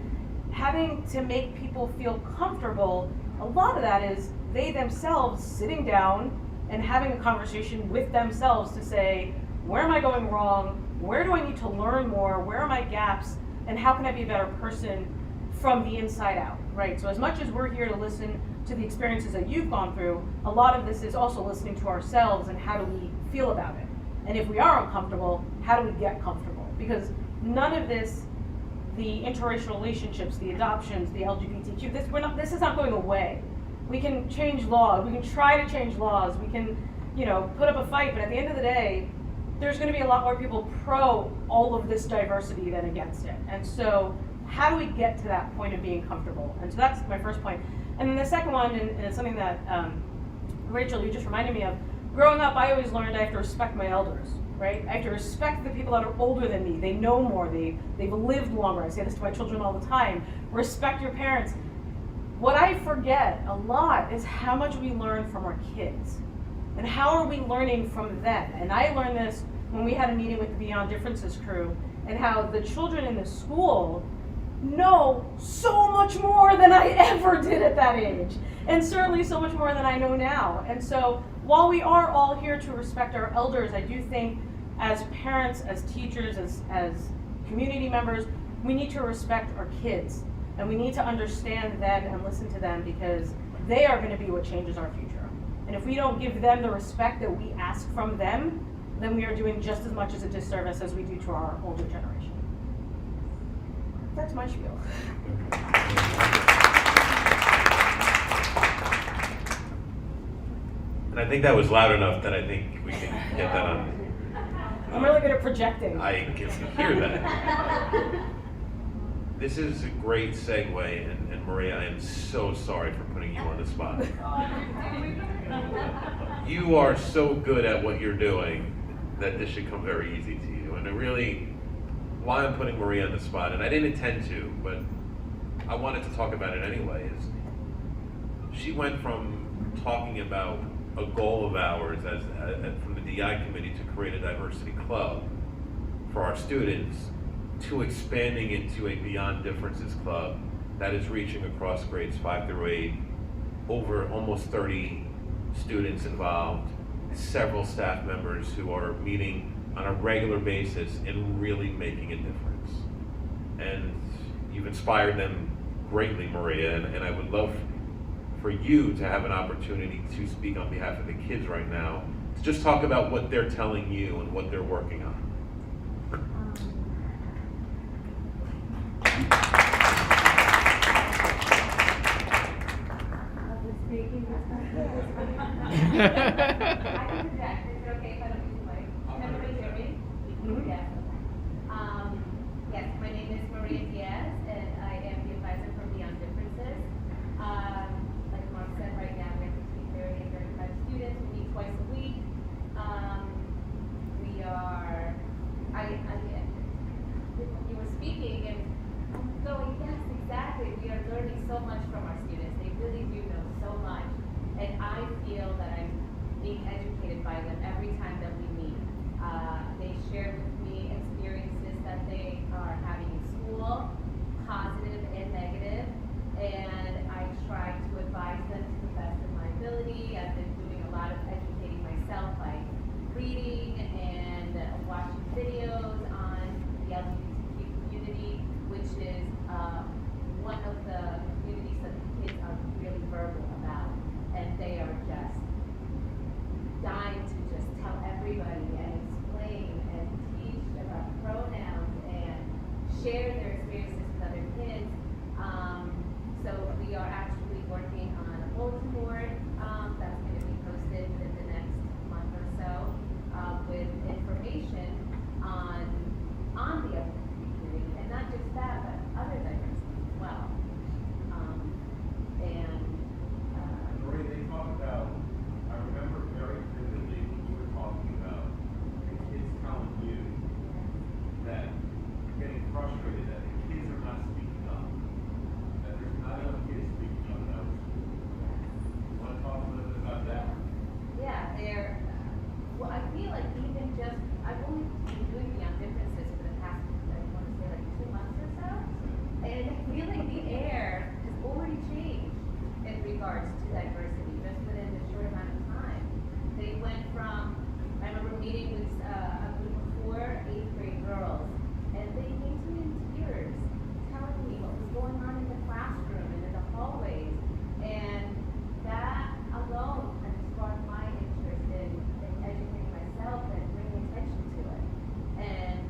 having to make people feel comfortable, a lot of that is they themselves sitting down and having a conversation with themselves to say, where am I going wrong? Where do I need to learn more? Where are my gaps? And how can I be a better person from the inside out, right? So as much as we're here to listen to the experiences that you've gone through, a lot of this is also listening to ourselves and how do we feel about it. And if we are uncomfortable, how do we get comfortable? Because none of this, the interracial relationships, the adoptions, the LGBTQ, this is not going away. We can change laws, we can try to change laws, we can, you know, put up a fight, but at the end of the day, there's going to be a lot more people pro all of this diversity than against it. And so how do we get to that point of being comfortable? And so that's my first point. And then the second one, and it's something that Rachel, you just reminded me of, growing up, I always learned I have to respect my elders, right? I have to respect the people that are older than me. They know more, they've lived longer. I say this to my children all the time. Respect your parents. What I forget a lot is how much we learn from our kids. And how are we learning from them? And I learned this when we had a meeting with the Beyond Differences crew, and how the children in the school know so much more than I ever did at that age. And certainly so much more than I know now. And so while we are all here to respect our elders, I do think as parents, as teachers, as community members, we need to respect our kids. And we need to understand them and listen to them, because they are going to be what changes our future. And if we don't give them the respect that we ask from them, then we are doing just as much as a disservice as we do to our older generation. That's my spiel. And I think that was loud enough that I think we can get that on. I'm really good at projecting. I can hear that. This is a great segue, and Maria, I am so sorry for putting you on the spot. You are so good at what you're doing that this should come very easy to you. And it really, why I'm putting Maria on the spot, and I didn't intend to, but I wanted to talk about it anyway, is she went from talking about a goal of ours as from the DEI committee to create a diversity club for our students, to expanding into a Beyond Differences club that is reaching across grades 5 through 8, over almost 30 students involved, several staff members who are meeting on a regular basis and really making a difference. And you've inspired them greatly, Maria, and I would love for you to have an opportunity to speak on behalf of the kids right now, to just talk about what they're telling you and what they're working on. I can project. Is it okay if I don't use the mic? Can everybody hear me? Yes. Yes, my name is Maria Diaz, and I am the advisor for Beyond Differences. Like Mark said, right now we have between 30 and 35 students. We meet twice a week. We are, you were speaking, and I'm going, yes, exactly. We are learning so much from our students. They really do know so much. And I feel that I'm being educated by them every time that we meet. They share with me experiences that they are having in school, positive and negative, and I try to advise them to the best of my ability. I've been doing a lot of educating myself by reading and watching videos on the LGBTQ community, which is one of the share their experiences with other kids. So we are actually working on a bulletin board that's going to be posted within the next month or so with information on the LGBT community, and not just that, but other diversities as well. Marie, they talk about, I remember very vividly when you were talking about the kids telling you that getting frustrated that the kids are not speaking up, that there's not enough kids speaking up in our school. You want to talk a little bit about that? Yeah, well, I feel like even just, I've only been doing Beyond Differences for the past, I want to say like 2 months or so, and I feel like the air has already changed in regards to diversity, just within a short amount of time. They went from, I remember meeting with a group of 4 8th grade girls, and they came to me in tears, telling me what was going on in the classroom and in the hallways, and that alone kind of sparked my interest in educating myself and bringing attention to it. And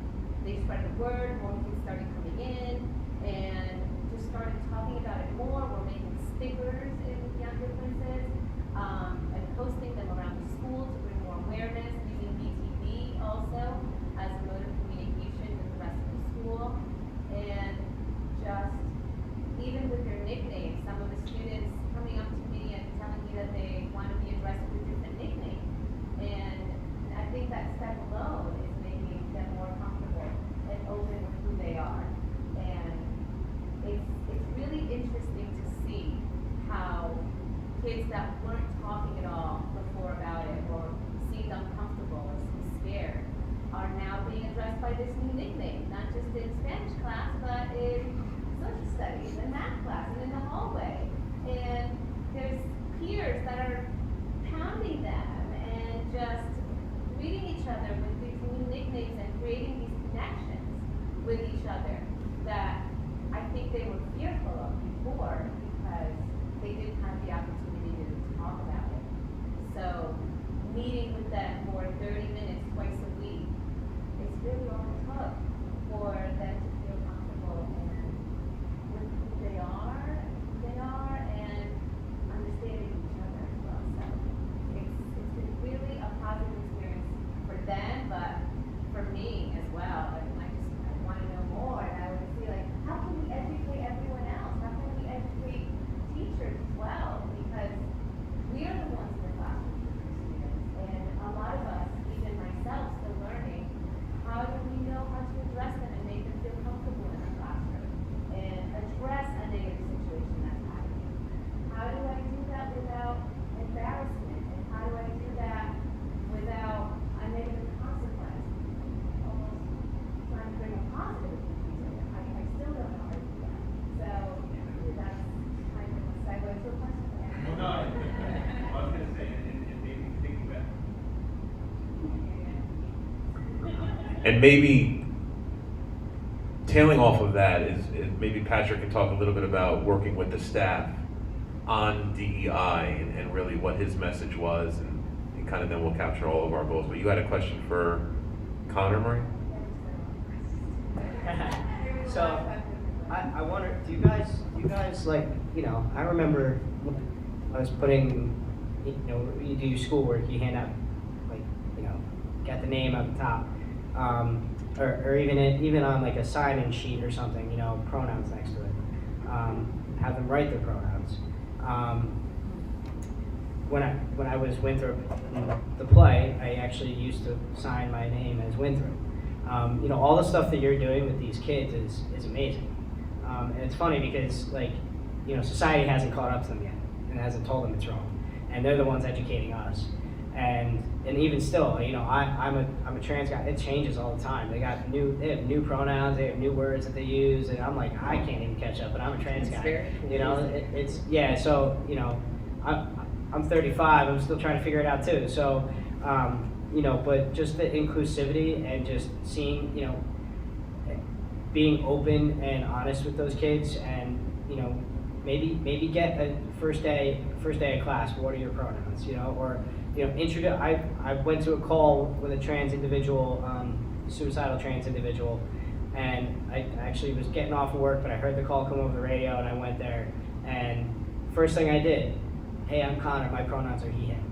they spread the word, more kids started coming in, and just started talking about it more. We're making stickers in Beyond Differences, and posting them around the school to bring more awareness, using BTV also as a mode of communication with the rest of the school. And just, even with their nicknames, some of the students coming up to me and telling me that they want to be addressed with a different nickname. And I think that step alone is making them more comfortable and open with who they are. And it's really interesting to see how kids that weren't talking at all before about it or seemed uncomfortable or seemed scared are now being addressed by this new nickname, not just in Spanish class, but in social studies and math class and in the hallway. And there's peers that are pounding them and just greeting each other with these new nicknames and creating these connections with each other that I think they were fearful of before because they didn't have the opportunity to talk about it. So meeting with them for 30 minutes twice a week is really all it took for them to feel comfortable and with who they are, and understanding each other as well. So it's been really a positive experience for them, but for me as well. I want to know more, and I would feel like, how can we educate everyone else? How can we educate teachers as well? Because we are the ones in the classroom with the students, and a lot of us, even myself, still learning, how do we know how to address them and make them feel comfortable in the classroom and address a negative situation that's happening? How do I do that without embarrassment? And how do I do that without a negative consequence? Almost trying to bring a positive into it. I still don't know how to do that. So that's kind of a segue to a question. Well, no, I was going to say, and maybe thinking back. And maybe tailing off of that is maybe Patrick can talk a little bit about working with the staff on DEI and really what his message was, and kind of then we'll capture all of our goals. But you had a question for Connor, Marie? So, I wonder, do you guys like, I remember I was putting, you do your schoolwork, you hand out, like, got the name at the top, or even on like a sign-in sheet or something, pronouns next to it, have them write their pronouns. When I was Winthrop in the play, I actually used to sign my name as Winthrop. All the stuff that you're doing with these kids is amazing. And it's funny because society hasn't caught up to them yet and hasn't told them it's wrong. And they're the ones educating us. And even still, I'm a trans guy. It changes all the time. They have new pronouns, they have new words that they use, and I'm like, I can't even catch up, but I'm a trans guy. So I'm 35. I'm still trying to figure it out too. So, but just the inclusivity and just seeing, being open and honest with those kids, and maybe get a first day of class. What are your pronouns? Or I went to a call with a trans individual, suicidal trans individual, And I actually was getting off of work, but I heard the call come over the radio, and I went there. And first thing I did, hey, I'm Connor, my pronouns are he, him.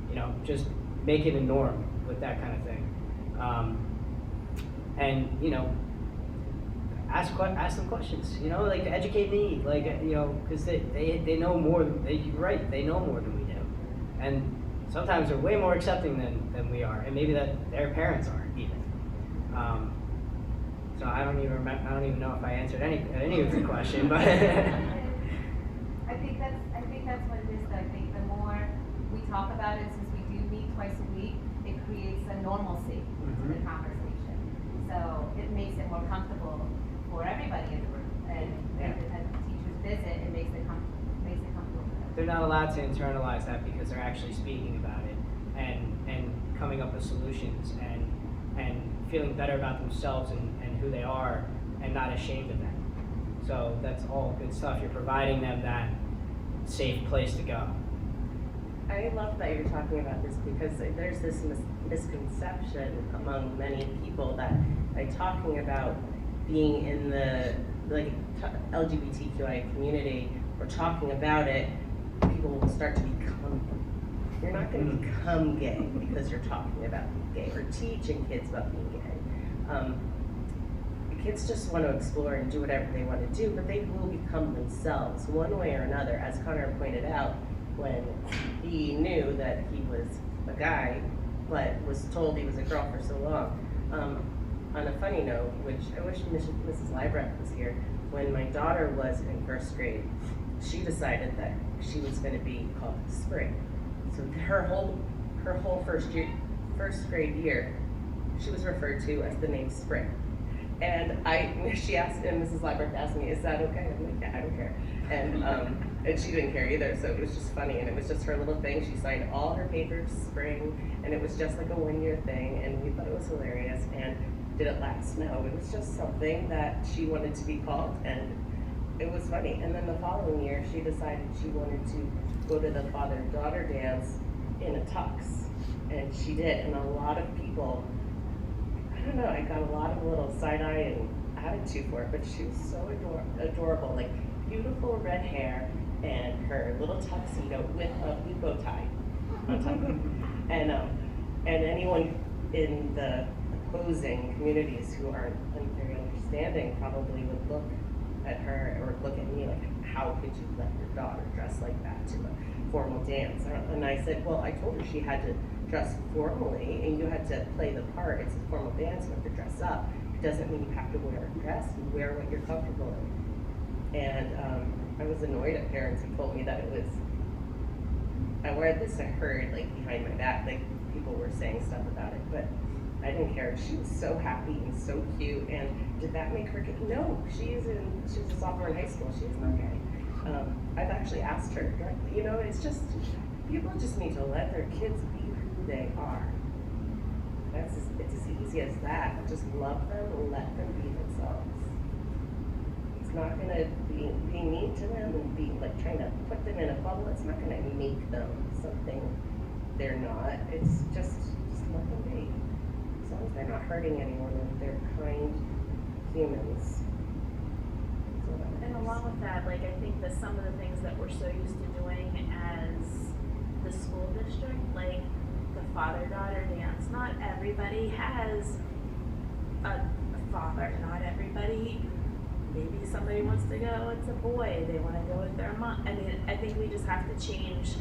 You know, just make it a norm with that kind of thing. And, you know, ask them questions, you know, like educate me, like, you know, because they know more, you're right, they know more than we do. And sometimes they're way more accepting than we are, and maybe that their parents are even. So I don't even know if I answered any of your question, but I think that's what it is. Though. I think the more we talk about it, since we do meet twice a week, it creates a normalcy to the conversation. So it makes it more comfortable for everybody in the room, and as teachers visit, it makes it comfortable for them. they're not allowed to internalize that because they're actually speaking about it and coming up with solutions and feeling better about themselves and who they are and not ashamed of that. So that's all good stuff. You're providing them that safe place to go. I love that you're talking about this because there's this misconception among many people that by talking about being in the LGBTQI community or talking about it, people will start to become gay. You're not going to become gay because you're talking about being gay or teaching kids about being gay. Kids just want to explore and do whatever they want to do, but they will become themselves one way or another. As Connor pointed out, when he knew that he was a guy, but was told he was a girl for so long. On a funny note, which I wish Mrs. Liebrecht was here, when my daughter was in first grade, she decided that she was going to be called Spring. So her whole first grade year, she was referred to as the name Spring. And she asked, and Mrs. Liebrecht asked me, "Is that okay?" I'm like, "Yeah, I don't care." And she didn't care either, so it was just funny, and it was just her little thing. She signed all her papers Spring, and it was just like a one-year thing, and we thought it was hilarious. And did it last? No, it was just something that she wanted to be called, and it was funny. And then the following year, she decided she wanted to go to the father-daughter dance in a tux, and she did. And a lot of people, I don't know, I got a lot of little side-eye and attitude for it, but she was so adorable, like beautiful red hair and her little tuxedo with a blue bow tie on top. And anyone in the opposing communities who aren't very understanding probably would look at her or look at me like, how could you let your daughter dress like that to a formal dance? And I said, well, I told her she had to dress formally and you had to play the part. It's a formal dance, you have to dress up. It doesn't mean you have to wear a dress, you wear what you're comfortable in. And I was annoyed at parents who told me that it was, or at least I heard like behind my back, like people were saying stuff about it, but I didn't care. She was so happy and so cute. And did that make her gay? No, she's a sophomore in high school. She's not gay. I've actually asked her directly. You know, it's just, people just need to let their kids be who they are. It's as easy as that. Just love them and let them be themselves. It's not gonna be mean to them and be like trying to put them in a bubble. It's not gonna make them something they're not. It's just let them be. As long as they're not hurting anyone and they're kind humans. And along with that, like I think that some of the things that we're so used to doing as the school district, like the father-daughter dance, not everybody has a father. Not everybody, maybe somebody wants to go, it's a boy, they want to go with their mom. I mean, I think we just have to change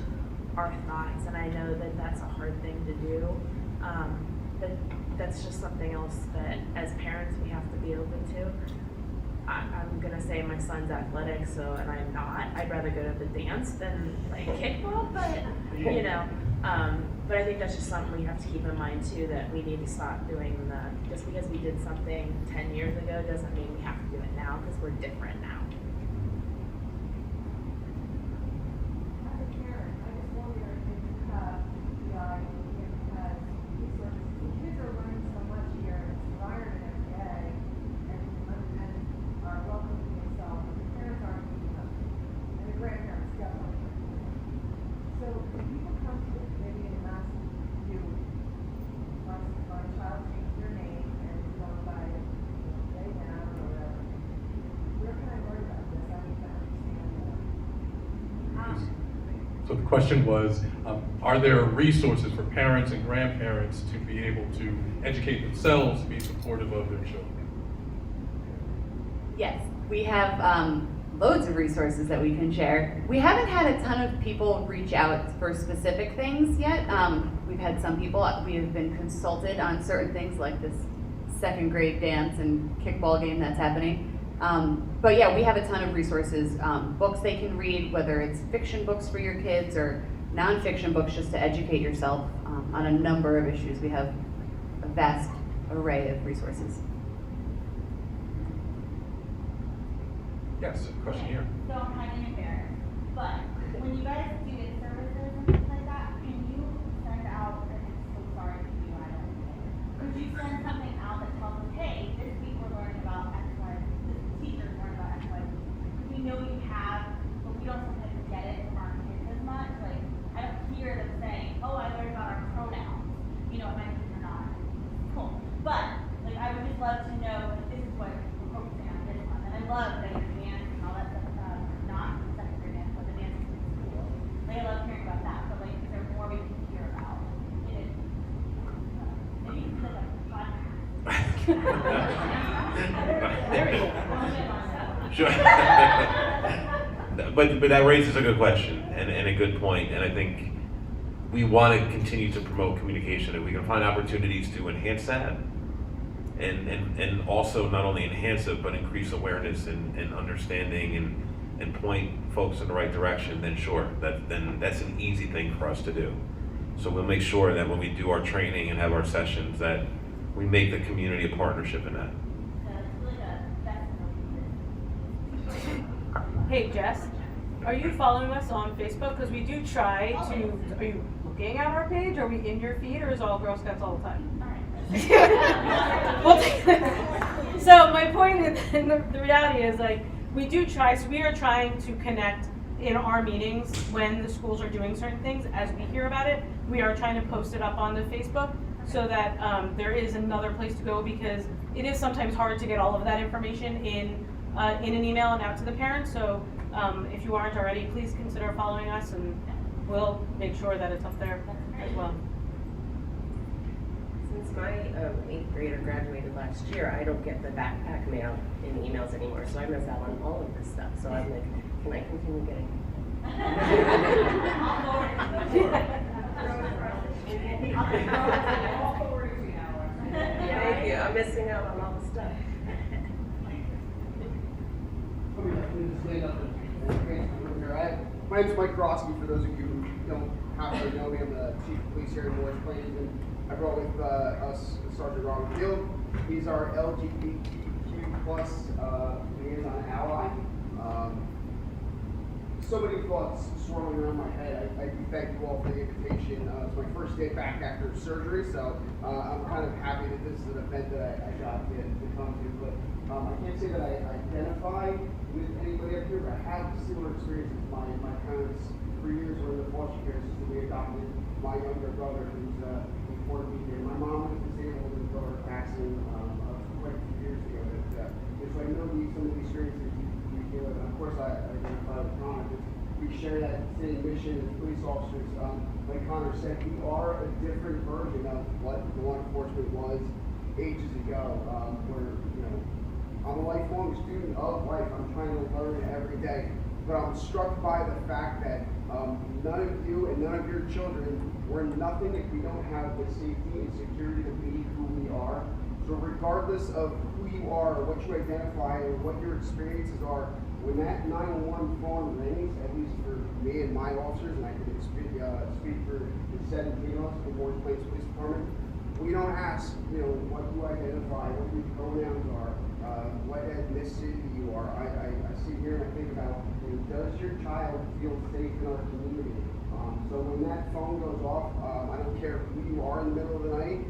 our thoughts, and I know that that's a hard thing to do. But that's just something else that as parents we have to be open to. I'm gonna say my son's athletic, so, and I'm not. I'd rather go to the dance than play kickball, but you know, but I think that's just something we have to keep in mind too, that we need to stop doing just because we did something 10 years ago doesn't mean we have to do it now, because we're different now. My child changed their name and is going by question was, are there resources for parents and grandparents to be able to educate themselves, be supportive of their children? Yes, we have loads of resources that we can share. We haven't had a ton of people reach out for specific things yet. We've had some people, we have been consulted on certain things like this second grade dance and kickball game that's happening. But yeah, we have a ton of resources, books they can read, whether it's fiction books for your kids or nonfiction books just to educate yourself on a number of issues. We have a vast array of resources. Yes, question here. So I'm kind of embarrassed, but when you guys do get services and things like that, can you send out, and I'm so sorry to you, I don't know, could you send something out that tells us, hey, this week we're learning about X, Y, this teacher's learning about X, Y, Z. We know you have, but we don't sometimes get it from our kids as much. Like, I don't hear them saying, oh, I learned about our pronouns, you know, at my kids are not. Cool. But, like, I would just love to know that this is what we're focusing on this month. And I love that you're dance and all that stuff, not second grade dance, but the dance in school. Like, I love hearing about that, but like, is there more we can hear about? It is, maybe you can like a podcast. Sure. But that raises a good question and a good point, and I think we want to continue to promote communication. If we can find opportunities to enhance that, and also not only enhance it, but increase awareness and understanding and point folks in the right direction, then sure, then that's an easy thing for us to do. So we'll make sure that when we do our training and have our sessions, that we make the community a partnership in that. Hey Jess, are you following us on Facebook? Because we do try to, are you looking at our page? Are we in your feed, or is it all Girl Scouts all the time? So my point is, the reality is, like, we do try, so we are trying to connect in our meetings when the schools are doing certain things. As we hear about it, we are trying to post it up on the Facebook so that there is another place to go, because it is sometimes hard to get all of that information in an email and out to the parents. So if you aren't already, please consider following us, and we'll make sure that it's up there as well. Since my 8th grader graduated last year, I don't get the backpack mail in emails anymore, so I miss out on all of this stuff. So I'm like, can I continue getting? Thank you. I'm missing out on all the stuff. My name is Mike Grosky, for those of you who don't happen to know me. I'm the chief of police here in Morris Plains, and I brought with us Sergeant Robert Field. He's our LGBTQ plus liaison ally. So many thoughts swirling around my head. I do thank you all for the invitation. It's my first day back after surgery, so I'm kind of happy that this is an event that I got to come to. But I can't say that I identify with anybody up here, but I have similar experiences. My parents, for years, were in the foster care system. We adopted my younger brother, who's before me here. My mom was disabled in a car accident quite a few years ago. So I know some of the experiences you deal with. And of course, I identify with Connor. We share that same mission as police officers. Like Connor said, we are a different version of what law enforcement was ages ago. Where, you know, I'm a lifelong student of life. I'm trying to learn every day. But I'm struck by the fact that none of you and none of your children were nothing if we don't have the safety and security to be who we are. So regardless of who you are, or what you identify, or what your experiences are, when that 911 phone rings, at least for me and my officers, and I can speak for the 17 of us in the Morris Plains Police Department, we don't ask, you know, what you identify, what your pronouns are, what ethnicity you are. I sit here and I think about, you know, does your child feel safe in our community? So when that phone goes off, I don't care who you are in the middle of the night,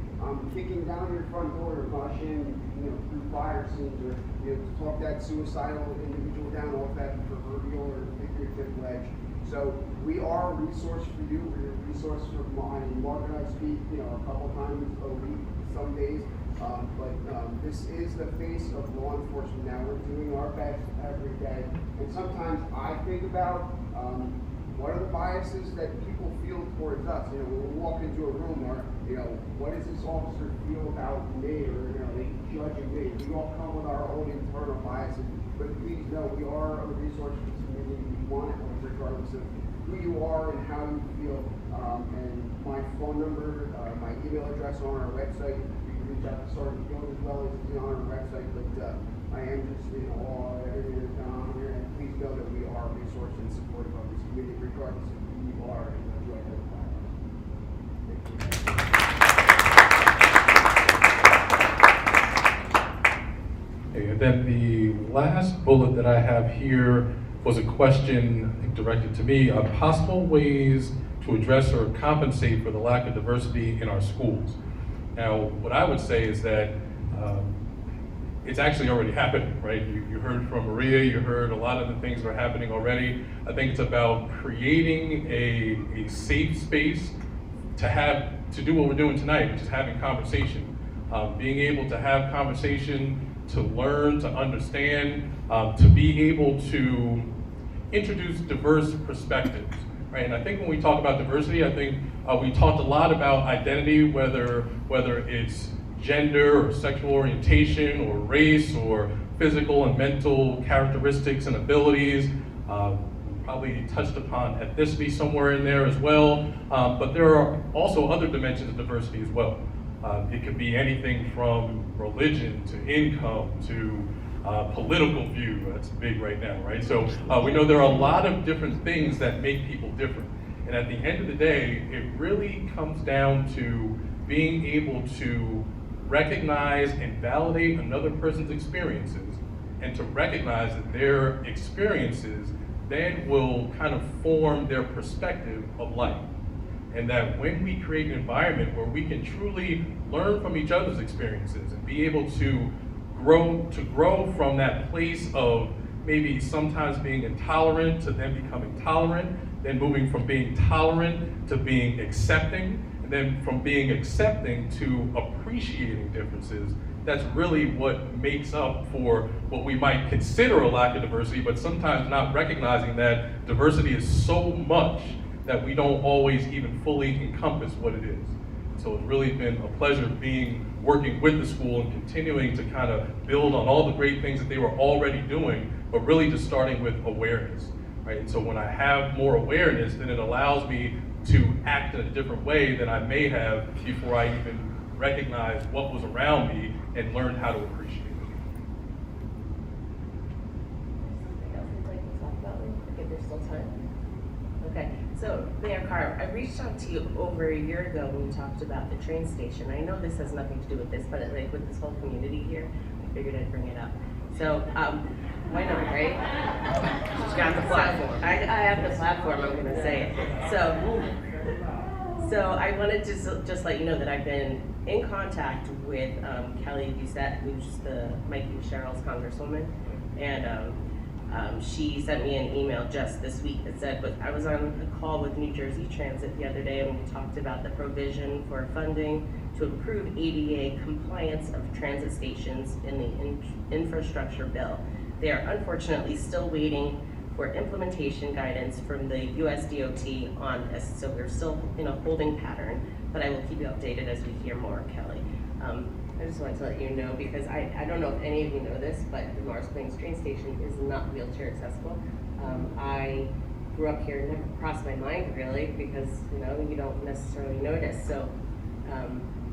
kicking down your front door, rushing, you know, through fire scenes, or, you know, to talk that suicidal individual down off that proverbial or figurative ledge. So we are a resource for you. We're a resource for mine. Mark and I speak, you know, a couple times a week, some days. But this is the face of law enforcement now. We're doing our best every day. And sometimes I think about what are the biases that people feel towards us? You know, when we walk into a room, or, you know, what does this officer feel about me, or, you know, they judging me? We all come with our own internal biases, but please know we are a resource for this community. We want it regardless of who you are and how you feel. And my phone number, my email address on our website. You can reach out to Sergeant Field as well as on our website. But I am just in awe of everything that's going on here. And please know that we are a resource and supportive of this community, regardless of who you are and what you identify as. Thank you. Okay, and then the last bullet that I have here was a question, I think, directed to me, possible ways to address or compensate for the lack of diversity in our schools. Now, what I would say is that it's actually already happening, right? You heard from Maria, you heard a lot of the things that are happening already. I think it's about creating a safe space to do what we're doing tonight, which is having conversation. Being able to have conversation, to learn, to understand, to be able to introduce diverse perspectives, right? And I think when we talk about diversity, I think we talked a lot about identity, whether it's gender or sexual orientation or race or physical and mental characteristics and abilities. Probably touched upon ethnicity somewhere in there as well, but there are also other dimensions of diversity as well. It could be anything from religion to income to political view. That's big right now, right? So we know there are a lot of different things that make people different. And at the end of the day, it really comes down to being able to recognize and validate another person's experiences, and to recognize that their experiences then will kind of form their perspective of life. And that when we create an environment where we can truly learn from each other's experiences and be able to grow from that place of maybe sometimes being intolerant to then becoming tolerant, then moving from being tolerant to being accepting, and then from being accepting to appreciating differences, that's really what makes up for what we might consider a lack of diversity, but sometimes not recognizing that diversity is so much that we don't always even fully encompass what it is. So it's really been a pleasure working with the school and continuing to kind of build on all the great things that they were already doing, but really just starting with awareness, right? And so when I have more awareness, then it allows me to act in a different way than I may have before I even recognized what was around me and learned how to appreciate it. Something else you'd like to talk about? If there's still time. Okay, so Mayor Carr, I reached out to you over a year ago when you talked about the train station. I know this has nothing to do with this, but like with this whole community here, I figured I'd bring it up. So, why not, right? She's got the platform. I have the platform, I'm gonna say it. So I wanted to just let you know that I've been in contact with Kelly Doucette, who's Mikey Sherrill's congresswoman, and she sent me an email just this week that said, but I was on a call with New Jersey Transit the other day, and we talked about the provision for funding to improve ADA compliance of transit stations in the infrastructure bill. They are unfortunately still waiting for implementation guidance from the US DOT on this, so we're still in a holding pattern, but I will keep you updated as we hear more, Kelly. I just wanted to let you know, because I don't know if any of you know this, but the Morris Plains train station is not wheelchair accessible. I grew up here, never crossed my mind really, because you don't necessarily notice. So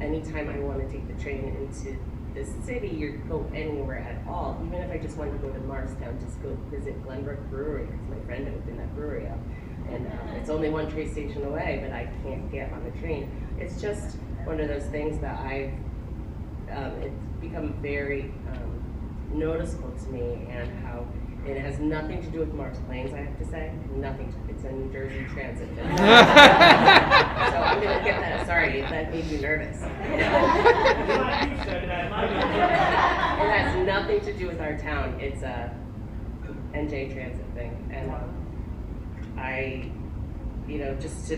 anytime I want to take the train into the city, you go anywhere at all. Even if I just wanted to go to Morristown, just go visit Glenbrook Brewery, because my friend opened that brewery up. And it's only one train station away, but I can't get on the train. It's just one of those things that it's become very noticeable to me, and how it has nothing to do with Morris Plains, I have to say. Nothing. It's a New Jersey Transit thing. So I'm going to get that. Sorry, that made me nervous. It has nothing to do with our town. It's a NJ Transit thing. And I, just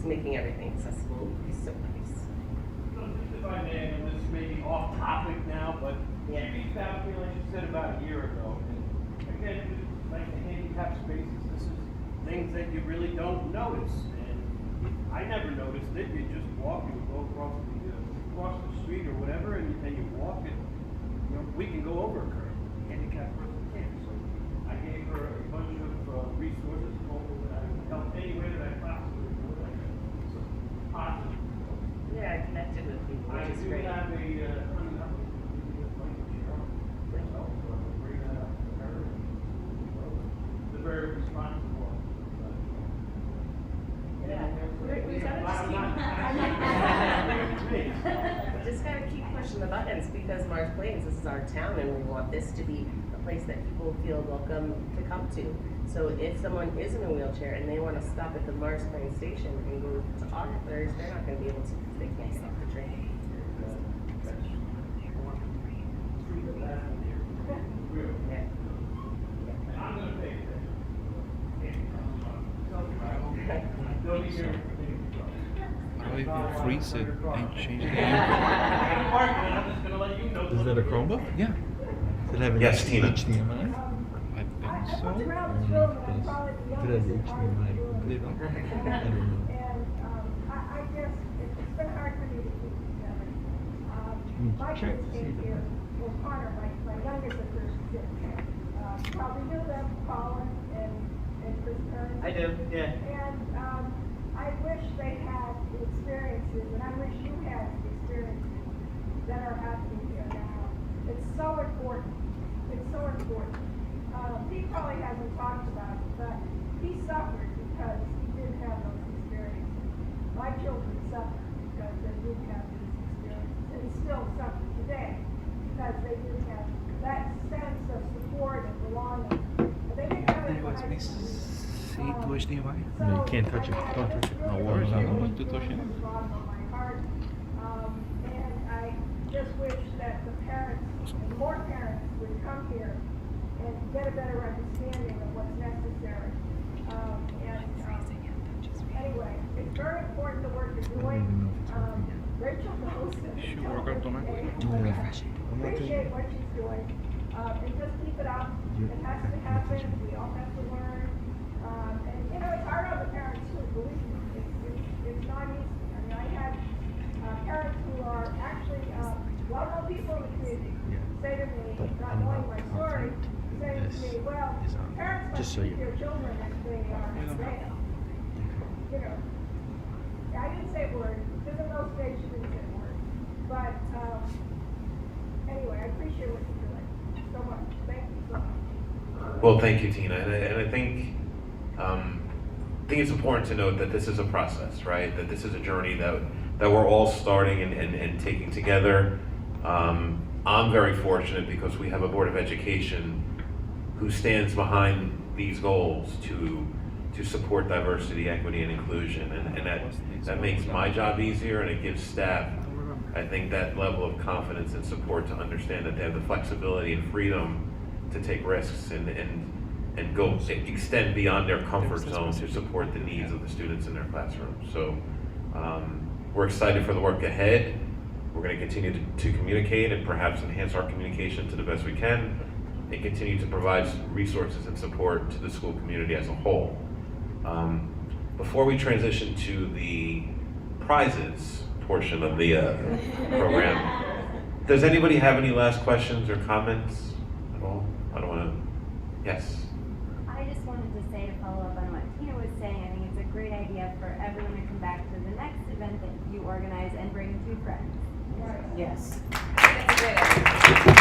making everything accessible would be so nice. If I may, and this may be off topic now, but Yeah. she reached out to me, like you said, about a year ago. And again, like the handicap spaces, this is things that you really don't notice. And I never noticed it. You just walk, you go across the street or whatever, and you walk it. You know, we can go over a curb. Handicapped person can't. So I gave her a bunch of resources, told her that I would help any way that I possibly could. So positive. Yeah, I connected with people, I which is do great. have a coming up with myself, so I'm bring that up to her. The very responsible. Yeah. We just gotta keep pushing the buttons because Mars Plains, this is our town, and we want this to be a place that people feel welcome to come to. So if someone is in a wheelchair and they want to stop at the Mars Plains station and go to Arteriovenous, they're not going to be able to because they can't get off the train. Yeah. I'm gonna pay attention. I freeze it and change the I'm just gonna let you know. Is that a Chromebook? Yeah. Does it have an Yes, Tina. HDMI? I think so. It has HDMI. They don't. I don't know. I guess it's been hard for me to keep together. My Check kids to see came them. here, well, Connor, my youngest at first did. Probably knew them, Colin and Chris Kearns. I do, yeah. And I wish they had the experiences, and I wish you had the experiences that are happening here now. It's so important. It's so important. He probably hasn't talked about it, but he suffered because he didn't have those experiences. My children suffered because they didn't have these experiences, and still suffer today because they didn't have that sense of support and belonging. They didn't have it when I was See to HDMI? No, you can't touch it. Don't touch it. No, where is that one to touch it? And I just wish that the parents, and more parents, would come here and get a better understanding of what's necessary. Anyway, it's very important the work you're doing. Rachel knows that. She work out on it. Appreciate what she's doing, and just keep it up. It has to happen. We all have to learn. And you know, it's hard on the parents too. Believe me, it's not easy. I mean, I had parents who are actually well-known people in the community say to me, not knowing my story, say to me, well, parents must keep their children if they are male. You know, I didn't say words. Because in those days you didn't say words. But anyway, I appreciate what you're doing so much. Thank you so much. Well, thank you, Tina. And I think it's important to note that this is a process, right? That this is a journey that we're all starting and taking together. I'm very fortunate because we have a Board of Education who stands behind these goals to support diversity, equity, and inclusion, and that makes my job easier, and it gives staff, I think, that level of confidence and support to understand that they have the flexibility and freedom to take risks and go extend beyond their comfort zone to support the needs of the students in their classrooms. So we're excited for the work ahead. We're going to continue to communicate and perhaps enhance our communication to the best we can, and continue to provide resources and support to the school community as a whole. Before we transition to the prizes portion of the program, does anybody have any last questions or comments at all? I don't want to. Yes. I just wanted to say, to follow up on what Tina was saying, I think it's a great idea for everyone to come back to the next event that you organize and bring 2 friends. Yes. That's a great idea.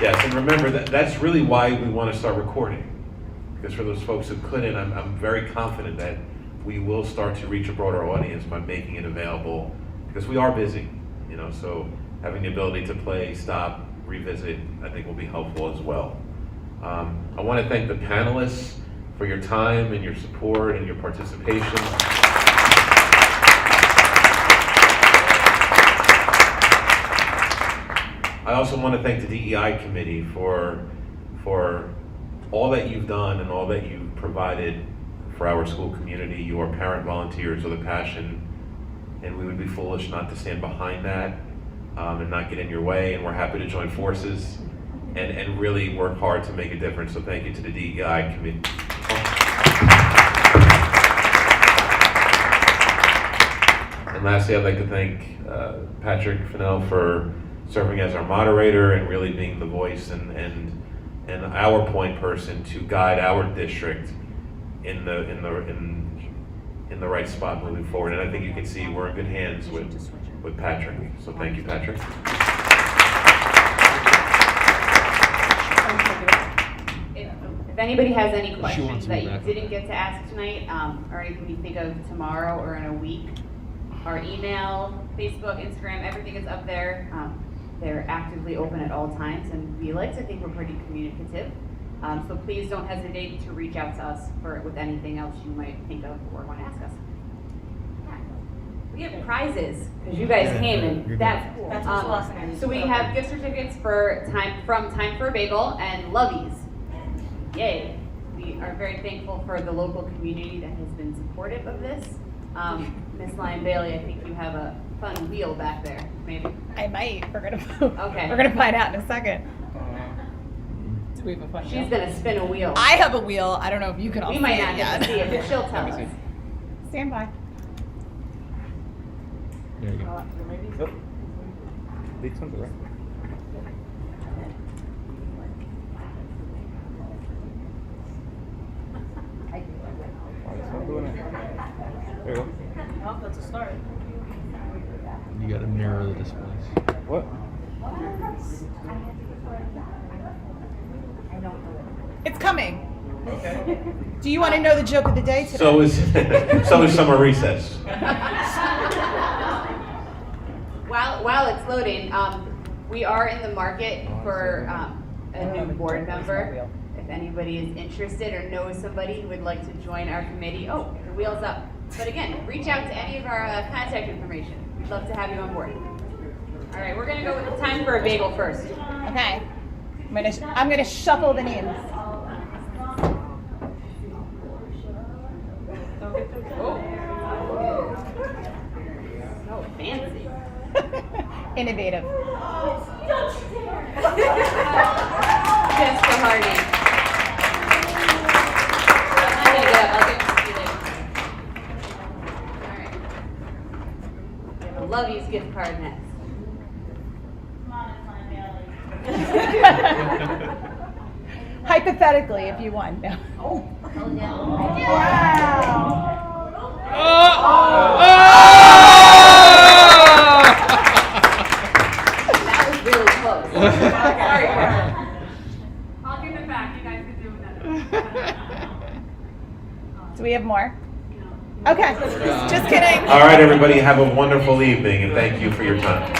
Yes, and remember that's really why we want to start recording. Because for those folks who couldn't, I'm very confident that we will start to reach a broader audience by making it available, because we are busy, you know, so having the ability to play, stop, revisit, I think will be helpful as well. I want to thank the panelists for your time and your support and your participation. I also want to thank the DEI committee for all that you've done and all that you've provided for our school community. You are parent volunteers with a passion, and we would be foolish not to stand behind that and not get in your way, and we're happy to join forces and really work hard to make a difference. So thank you to the DEI committee. And lastly, I'd like to thank Patrick Fennell for serving as our moderator and really being the voice and our point person to guide our district in the right spot moving forward. And I think you can see we're in good hands with Patrick. So thank you, Patrick. If anybody has any questions wants that me you back. didn't get to ask tonight, or anything you think of tomorrow or in a week, our email, Facebook, Instagram, everything is up there. They're actively open at all times, and we like to think we're pretty communicative. So please don't hesitate to reach out to us with anything else you might think of or want to ask us. We have prizes, because you guys came, and that's cool. That's what's awesome. So we have gift certificates from Time for a Bagel and Lovies. Yay. We are very thankful for the local community that has been supportive of this. Ms. Lyon Bailey, I think you have a fun wheel back there, maybe? I might. We're gonna find out in a second. Do we have a fun She's gonna spin a wheel. I have a wheel. I don't know if you can all We see might it not yet. get to see it, but she'll tell us. Stand by. There you go. Leaks on the right. Stop doing it. There you go. Oh, that's a start. You gotta mirror the displays. What? It's coming. Do you want to know the joke of the day today? So is summer recess. While it's loading, we are in the market for a new board member. If anybody is interested or knows somebody who would like to join our committee, the wheel's up. But again, reach out to any of our contact information. We'd love to have you on board. All right, we're gonna go with Time for a Bagel first. Okay. I'm gonna shuffle the names. So fancy. Innovative. Just for Hardy. I'm gonna get up. I'll get to see later. All right. We have a Lovies gift card next. Hypothetically, if you won. No. That was really close. Sorry. I'll give it back. You guys can do it. Do we have more? Okay. Just kidding. All right, everybody, have a wonderful evening, and thank you for your time.